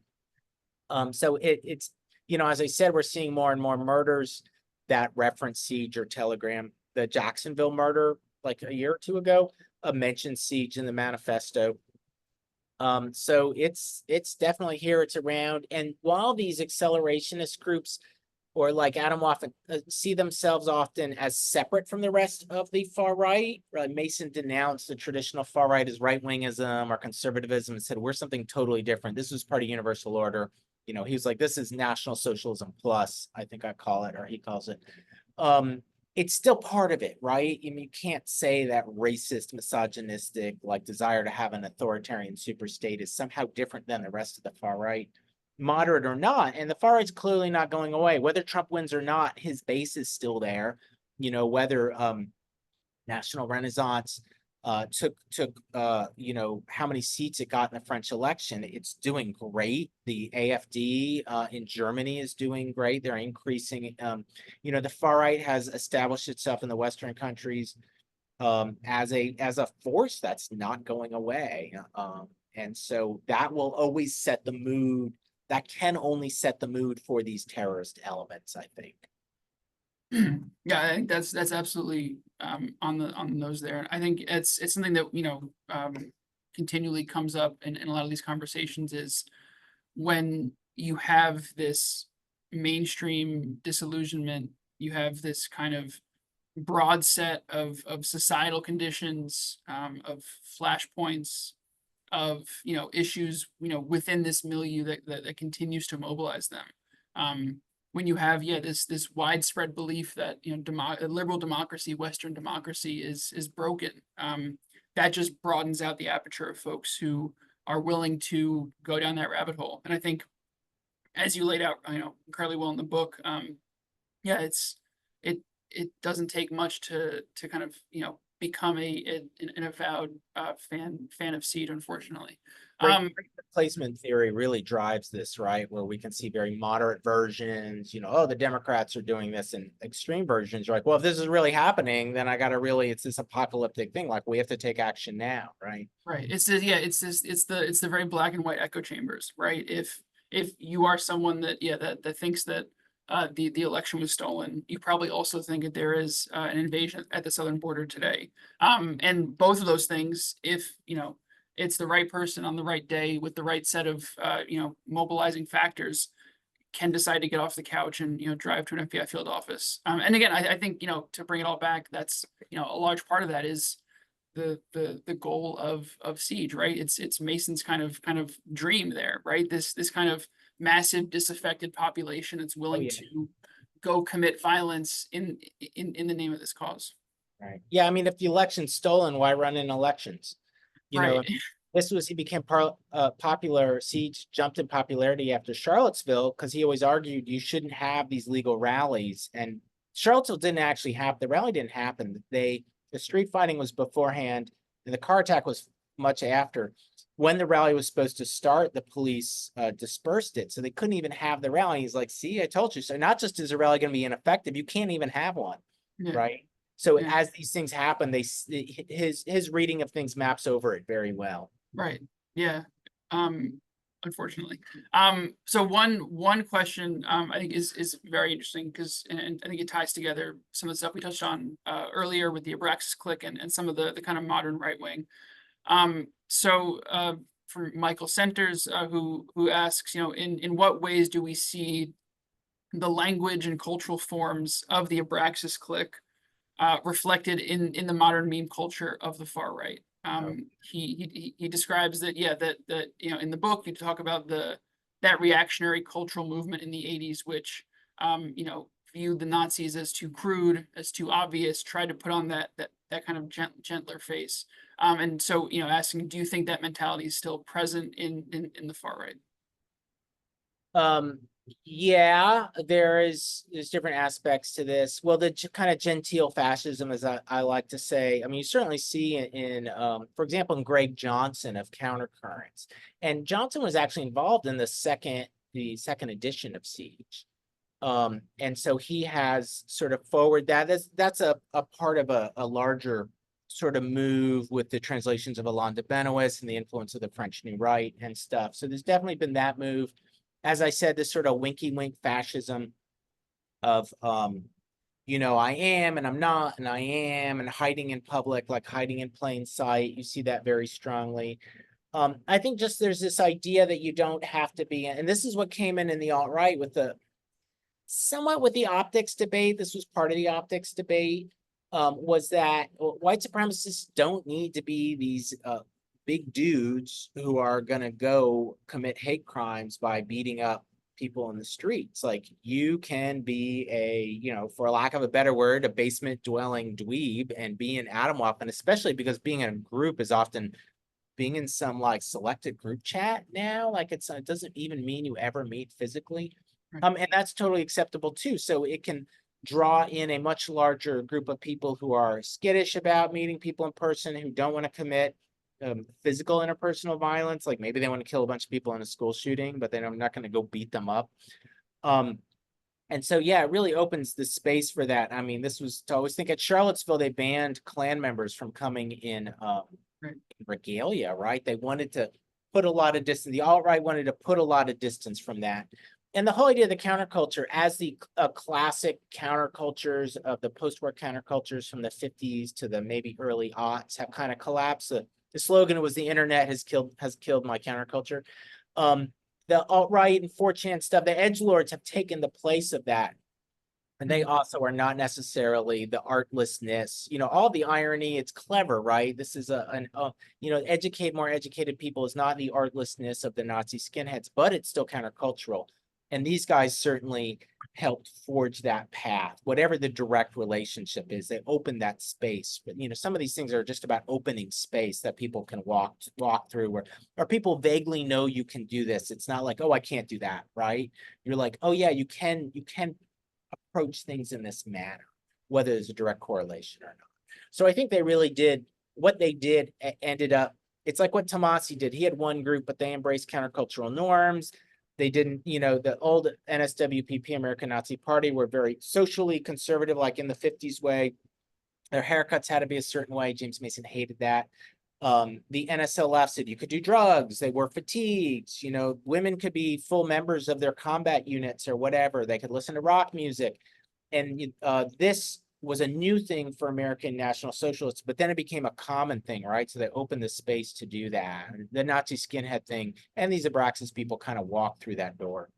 So it's, as I said, we're seeing more and more murders that reference Siege or Telegram. The Jacksonville murder, like a year or two ago, mentioned Siege in the manifesto. So it's definitely here. It's around. And while these accelerationist groups, or like Atomwaffen, see themselves often as separate from the rest of the far right. Mason denounced the traditional far right as right-wingism or conservatism and said, we're something totally different. This was part of universal order. He was like, this is National Socialism Plus, I think I call it, or he calls it. It's still part of it, right? I mean, you can't say that racist, misogynistic, like desire to have an authoritarian super state is somehow different than the rest of the far right, moderate or not. And the far right's clearly not going away. Whether Trump wins or not, his base is still there. Whether National Renaissance took how many seats it got in the French election, it's doing great. The AfD in Germany is doing great. They're increasing. The far right has established itself in the Western countries as a force that's not going away. And so that will always set the mood that can only set the mood for these terrorist elements, I think. Yeah, I think that's absolutely on the nose there. I think it's something that, continually comes up in a lot of these conversations is when you have this mainstream disillusionment, you have this kind of broad set of societal conditions, of flashpoints, of issues within this milieu that continues to mobilize them. When you have this widespread belief that liberal democracy, Western democracy is broken, that just broadens out the aperture of folks who are willing to go down that rabbit hole. And I think, as you laid out, incredibly well in the book, yeah, it it doesn't take much to kind of become an avowed fan of Siege, unfortunately. Great placement theory really drives this, right? Where we can see very moderate versions, oh, the Democrats are doing this, and extreme versions are like, well, if this is really happening, then I got to really, it's this apocalyptic thing. Like we have to take action now, right? Right. It's the very black and white echo chambers, right? If you are someone that thinks that the election was stolen, you probably also think that there is an invasion at the southern border today. And both of those things, if it's the right person on the right day with the right set of mobilizing factors, can decide to get off the couch and drive to an FBI field office. And again, I think to bring it all back, that's a large part of that is the goal of Siege, right? It's Mason's kind of dream there, right? This kind of massive disaffected population that's willing to go commit violence in the name of this cause. Right. Yeah, I mean, if the election's stolen, why run in elections? Right. He became popular. Siege jumped in popularity after Charlottesville because he always argued you shouldn't have these legal rallies. And Charlottesville didn't actually happen. The rally didn't happen. The street fighting was beforehand, and the car attack was much after. When the rally was supposed to start, the police dispersed it, so they couldn't even have the rally. He's like, "See, I told you." So not just is the rally going to be ineffective, you can't even have one, right? So as these things happen, his reading of things maps over it very well. Right. Yeah. Unfortunately. So one question I think is very interesting because and I think it ties together some of the stuff we touched on earlier with the Abraxas clique and some of the kind of modern right wing. So from Michael Centers, who asks, in what ways do we see the language and cultural forms of the Abraxas clique reflected in the modern meme culture of the far right? He describes that that in the book you talk about that reactionary cultural movement in the 80s, which viewed the Nazis as too crude, as too obvious, tried to put on that kind of gentler face. And so asking, do you think that mentality is still present in the far right? Yeah, there's different aspects to this. Well, the kind of genteel fascism, as I like to say, I mean, you certainly see in for example, in Greg Johnson of Countercurrents. And Johnson was actually involved in the second edition of Siege. And so he has sort of forward that's a part of a larger sort of move with the translations of Alain de Benoist and the influence of the French New Right and stuff. So there's definitely been that move. As I said, this sort of winky wink fascism of, I am and I'm not, and I am, and hiding in public, like hiding in plain sight. You see that very strongly. I think just there's this idea that you don't have to be, and this is what came in the alt-right somewhat with the optics debate. This was part of the optics debate, was that white supremacists don't need to be these big dudes who are going to go commit hate crimes by beating up people in the streets. Like you can be for lack of a better word, a basement dwelling dweeb and be an Atomwaff. And especially because being in a group is often being in some like selected group chat now. Like it doesn't even mean you ever meet physically. And that's totally acceptable too. So it can draw in a much larger group of people who are skittish about meeting people in person, who don't want to commit physical interpersonal violence. Like maybe they want to kill a bunch of people in a school shooting, but then I'm not going to go beat them up. And so, yeah, it really opens the space for that. I mean, this was to always think at Charlottesville, they banned Klan members from coming in regalia, right? They wanted to put a lot of distance. The alt-right wanted to put a lot of distance from that. And the whole idea of the counterculture as the classic countercultures of the post-war countercultures from the 50s to the maybe early aughts have kind of collapsed. The slogan was the internet has killed my counterculture. The alt-right and 4chan stuff, the edgelords have taken the place of that. And they also are not necessarily the artlessness, all the irony. It's clever, right? This is more educated people is not the artlessness of the Nazi skinheads, but it's still countercultural. And these guys certainly helped forge that path, whatever the direct relationship is. They opened that space. But some of these things are just about opening space that people can walk through, or people vaguely know you can do this. It's not like, oh, I can't do that, right? You're like, oh yeah, you can approach things in this manner, whether there's a direct correlation or not. So I think they really did what they did. Ended up, it's like what Tomasi did. He had one group, but they embraced countercultural norms. They didn't, the old NSWPP, American Nazi Party, were very socially conservative, like in the 50s way. Their haircuts had to be a certain way. James Mason hated that. The NSLF said you could do drugs. They wore fatigues. Women could be full members of their combat units or whatever. They could listen to rock music. And this was a new thing for American National Socialists, but then it became a common thing, right? So they opened the space to do that. The Nazi skinhead thing and these Abraxas people kind of walked through that door.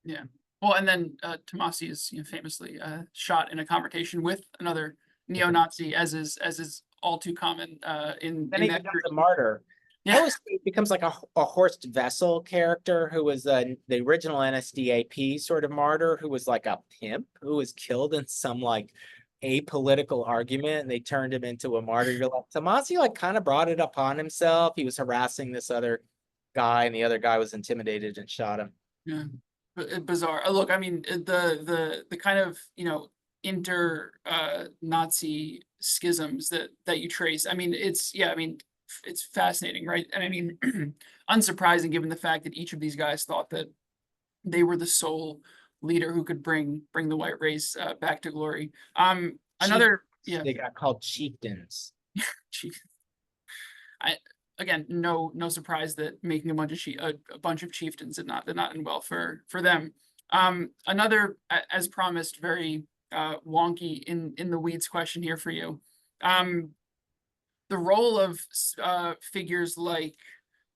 Yeah. Well, and then Tomasi is famously shot in a confrontation with another neo-Nazi, as is all too common in Then he that becomes group. a martyr. Yeah. I always think he becomes like a Horst Wessel character who was the original NSDAP sort of martyr, who was like a pimp who was killed in some like apolitical argument, and they turned him into a martyr. You're like, Tomasi like kind of brought it upon himself. He was harassing this other guy, and the other guy was intimidated and shot him. Yeah, bizarre. Look, I mean, the kind of inter Nazi schisms that you trace. I mean, it's fascinating, right? And I mean, unsurprising given the fact that each of these guys thought that they were the sole leader who could bring the white race back to glory. They got called chieftains. Again, no surprise that making a bunch of chieftains did not end well for them. Another, as promised, very wonky in the weeds question here for you. The role of figures like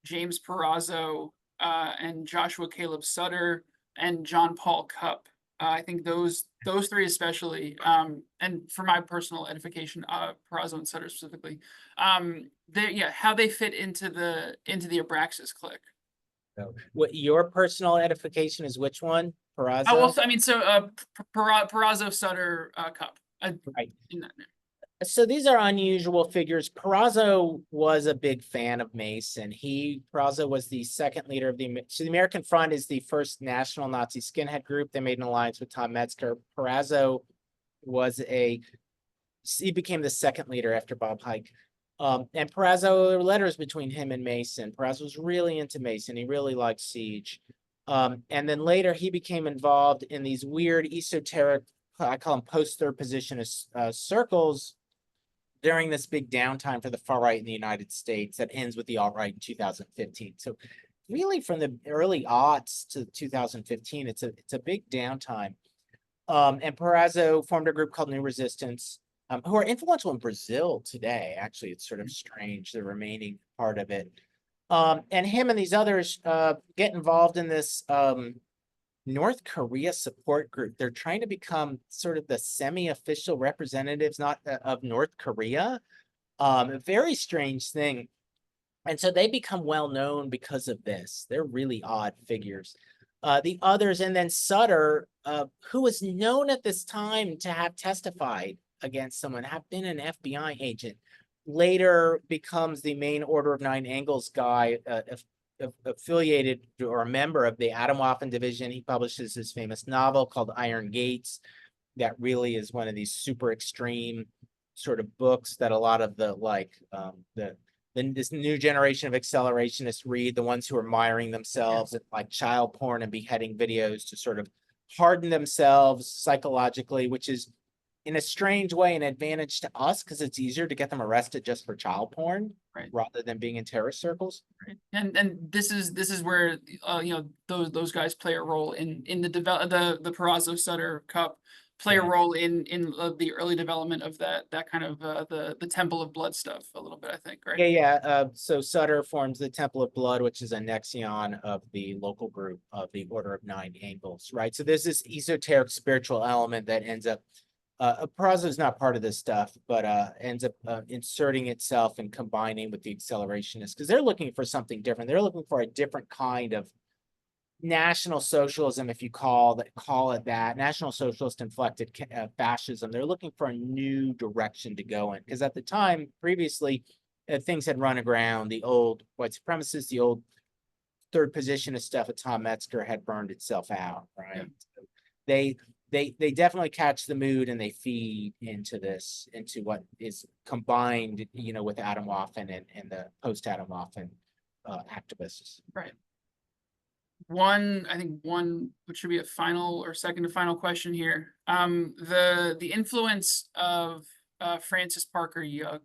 James Perazzo and Joshua Caleb Sutter and John Paul Cupp. I think those three especially, and for my personal edification, Perazzo and Sutter specifically, how they fit into the Abraxas clique. So, what your personal edification is? Which one, Perazzo? Oh, well, I mean, so Perazzo, Sutter, Cupp. Right. So these are unusual figures. Perazzo was a big fan of Mason. Perazzo was the second leader of the American Front is the first national Nazi skinhead group. They made an alliance with Tom Metzger. Perazzo he became the second leader after Bob Hike. And Perazzo, there were letters between him and Mason. Perazzo was really into Mason. He really liked Siege. And then later he became involved in these weird esoteric, I call them post-third positionist circles during this big downtime for the far right in the United States that ends with the alt-right in 2015. So really from the early aughts to 2015, it's a big downtime. And Perazzo formed a group called New Resistance, who are influential in Brazil today. Actually, it's sort of strange, the remaining part of it. And him and these others get involved in this North Korea support group. They're trying to become sort of the semi-official representatives of North Korea. A very strange thing. And so they become well known because of this. They're really odd figures. The others, and then Sutter, who was known at this time to have testified against someone, have been an FBI agent, later becomes the main Order of Nine Angles guy, affiliated or a member of the Atomwaffen division. He publishes his famous novel called Iron Gates. That really is one of these super extreme sort of books that a lot of this new generation of accelerationists read, the ones who are miring themselves in like child porn and beheading videos to sort of harden themselves psychologically, which is in a strange way, an advantage to us because it's easier to get them arrested just for child porn Right. rather than being in terrorist circles. Right. And this is where those guys play a role in the the Perazzo Sutter Cup, play a Yeah. role in the early development of that kind of the Temple of Blood stuff a little bit, I think, right? Yeah, yeah. So Sutter forms the Temple of Blood, which is a nexion of the local group of the Order of Nine Angles, right? So there's this esoteric spiritual element that ends up, Perazzo is not part of this stuff, but ends up inserting itself and combining with the accelerationists because they're looking for something different. They're looking for a different kind of national socialism, if you call it that, national socialist inflected fascism. They're looking for a new direction to go in because at the time previously things had run aground. The old white supremacists, the old third positionist stuff at Tom Metzger had burned itself out, right? Yeah. So they definitely catch the mood and they feed into this, into what is combined, with Atomwaffen and the post-Atomwaffen activists. Right. I think one, which should be a final or second to final question here. The influence of Francis Parker Yockey,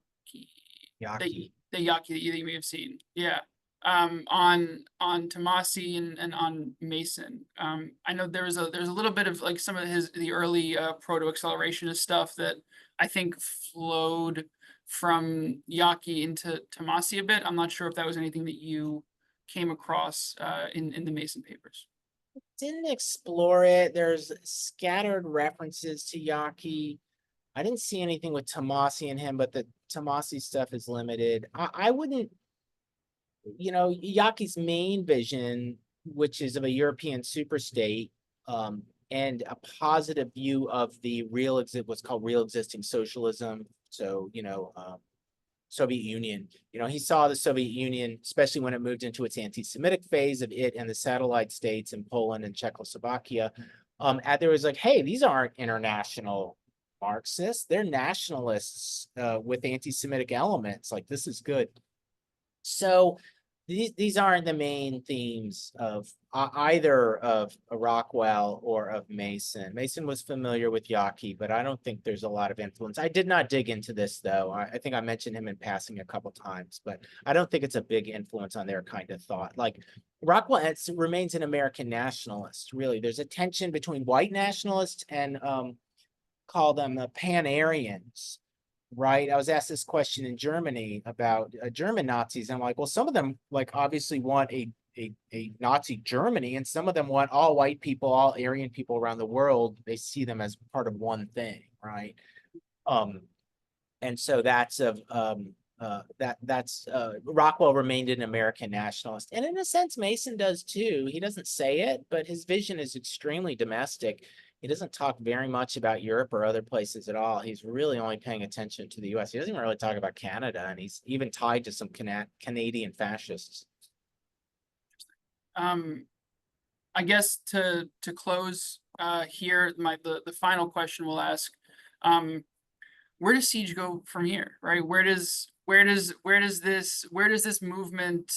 Yaki. the Yockey that you may have seen, yeah. On Tomasi and on Mason. I know there's a little bit of like some of the early proto-accelerationist stuff that I think flowed from Yockey into Tomasi a bit. I'm not sure if that was anything that you came across in the Mason papers. Didn't explore it. There's scattered references to Yaki. I didn't see anything with Tomasi in him, but the Tomasi stuff is limited. I wouldn't, Yaki's main vision, which is of a European superstate, and a positive view of the what's called real existing socialism. So, Soviet Union. He saw the Soviet Union, especially when it moved into its anti-Semitic phase of it and the satellite states in Poland and Czechoslovakia. And there was like, hey, these aren't international Marxists. They're nationalists with anti-Semitic elements. Like, this is good. So these aren't the main themes of either of Rockwell or of Mason. Mason was familiar with Yaki, but I don't think there's a lot of influence. I did not dig into this, though. I think I mentioned him in passing a couple times, but I don't think it's a big influence on their kind of thought. Like Rockwell remains an American nationalist, really. There's a tension between white nationalists and call them Pan-Aryans. Right. I was asked this question in Germany about German Nazis. And I'm like, well, some of them like obviously want a Nazi Germany, and some of them want all white people, all Aryan people around the world. They see them as part of one thing, right? And so that's Rockwell remained an American nationalist, and in a sense, Mason does too. He doesn't say it, but his vision is extremely domestic. He doesn't talk very much about Europe or other places at all. He's really only paying attention to the US. He doesn't even really talk about Canada, and he's even tied to some Canadian fascists. I guess to close here, the final question we'll ask, where does Siege go from here, right? Where does this movement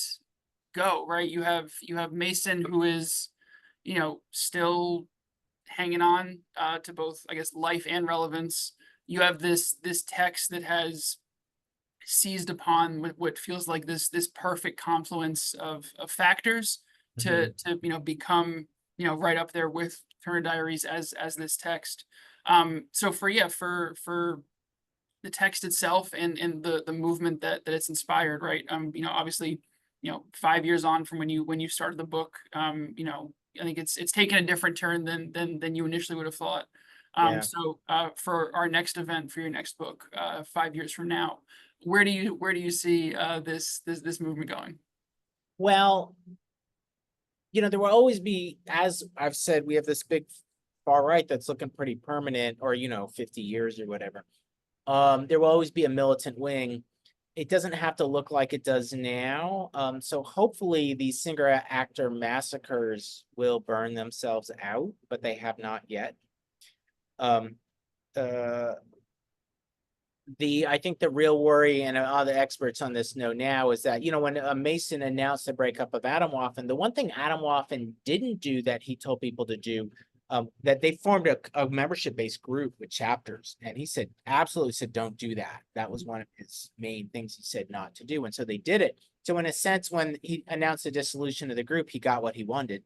go, right? You have Mason, who is, still hanging on to both, I guess, life and relevance. You have this text that has seized upon what feels like this perfect confluence of factors to become right up there with Turner Diaries as this text. So for the text itself and the movement that it's inspired, right? Obviously, 5 years on from when you started the book, I think it's taken a different turn than you initially would have thought. Yeah. So for our next event, for your next book, 5 years from now, where do you see this movement going? Well, there will always be, as I've said, we have this big far right that's looking pretty permanent, or 50 years or whatever. There will always be a militant wing. It doesn't have to look like it does now. So hopefully these singer actor massacres will burn themselves out, but they have not yet. I think the real worry, and all the experts on this know now, is that, when Mason announced the breakup of Atomwaffen, the one thing Atomwaffen didn't do that he told people to do that they formed a membership-based group with chapters. And he said, absolutely said, don't do that. That was one of his main things he said not to do. And so they did it. So in a sense, when he announced the dissolution of the group, he got what he wanted,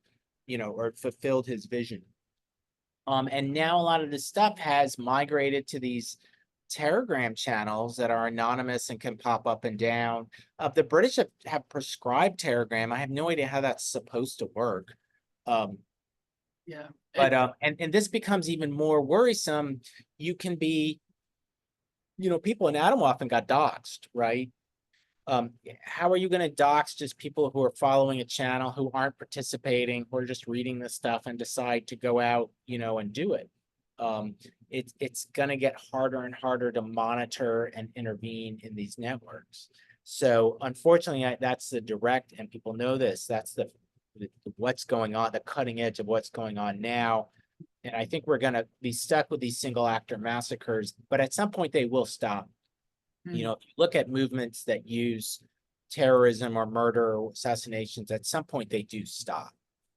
or fulfilled his vision. And now a lot of this stuff has migrated to these Telegram channels that are anonymous and can pop up and down. The British have prescribed Telegram. I have no idea how that's supposed to work. Yeah. But and this becomes even more worrisome. You can be, people in Adam often got doxxed, right? How are you going to dox just people who are following a channel, who aren't participating, who are just reading this stuff and decide to go out, and do it? It's going to get harder and harder to monitor and intervene in these networks. So unfortunately, that's the direct, and people know this, that's the what's going on, the cutting edge of what's going on now. And I think we're going to be stuck with these single actor massacres, but at some point they will stop. If you look at movements that use terrorism or murder or assassinations, at some point they do stop,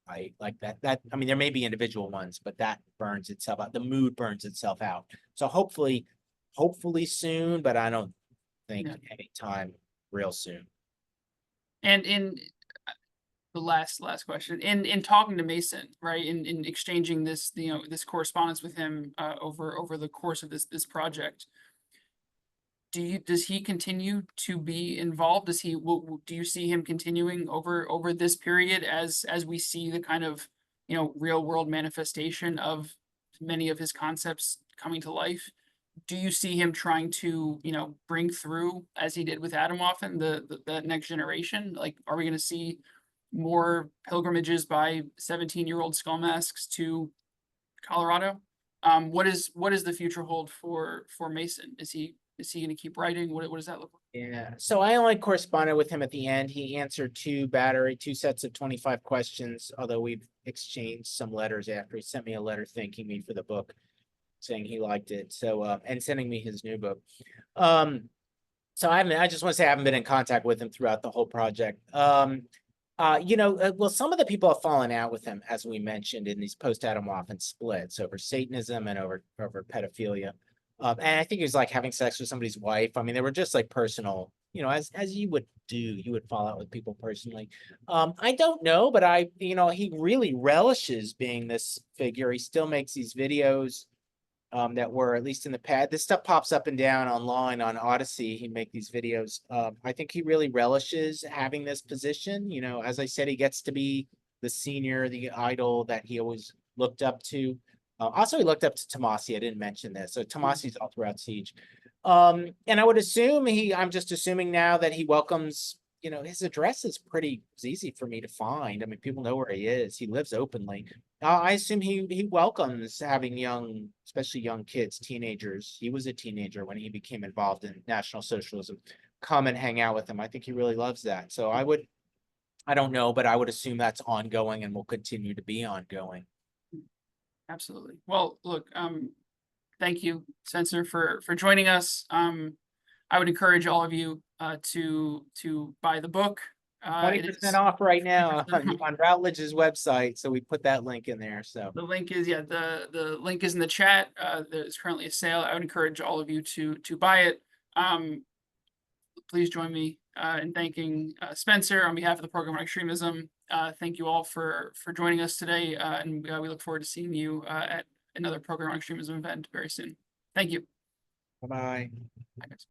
right? Like I mean, there may be individual ones, but that burns itself out. The mood burns itself out. So hopefully soon, but I don't think anytime real soon. And in the last question, in talking to Mason, right, in exchanging this, this correspondence with him over the course of this project, does he continue to be involved? Do you see him continuing over this period as we see the kind of real world manifestation of many of his concepts coming to life? Do you see him trying to bring through, as he did with Adamov and the next generation? Like, are we going to see more pilgrimages by 17-year-old skull masks to Colorado? What is the future hold for Mason? Is he going to keep writing? What does that look like? Yeah. So I only corresponded with him at the end. He answered two sets of 25 questions, although we've exchanged some letters after. He sent me a letter thanking me for the book, saying he liked it. So, and sending me his new book. So I just want to say I haven't been in contact with him throughout the whole project. Well, some of the people have fallen out with him, as we mentioned, in these post-Adamov splits over Satanism and over pedophilia. And I think he was like having sex with somebody's wife. I mean, they were just like personal, as you would do, you would fall out with people personally. I don't know, but he really relishes being this figure. He still makes these videos that were, at least in the past, this stuff pops up and down online on Odyssey. He'd make these videos. I think he really relishes having this position. As I said, he gets to be the senior, the idol that he always looked up to. Also, he looked up to Tomasi. I didn't mention this. So Tomasi's all throughout Siege. And I would assume I'm just assuming now that he welcomes, his address is it's easy for me to find. I mean, people know where he is. He lives openly. I assume he welcomes having especially young kids, teenagers. He was a teenager when he became involved in National Socialism. Come and hang out with him. I think he really loves that. So I don't know, but I would assume that's ongoing and will continue to be ongoing. Absolutely. Well, look, thank you, Spencer, for joining us. I would encourage all of you to buy the book. 20% off right now on Routledge's website. So we put that link in there. So the link is, the link is in the chat. There's currently a sale. I would encourage all of you to buy it. Please join me in thanking Spencer on behalf of the Program on Extremism. Thank you all for joining us today, and we look forward to seeing you at another Program on Extremism event very soon. Thank you. bye-bye. Bye, guys.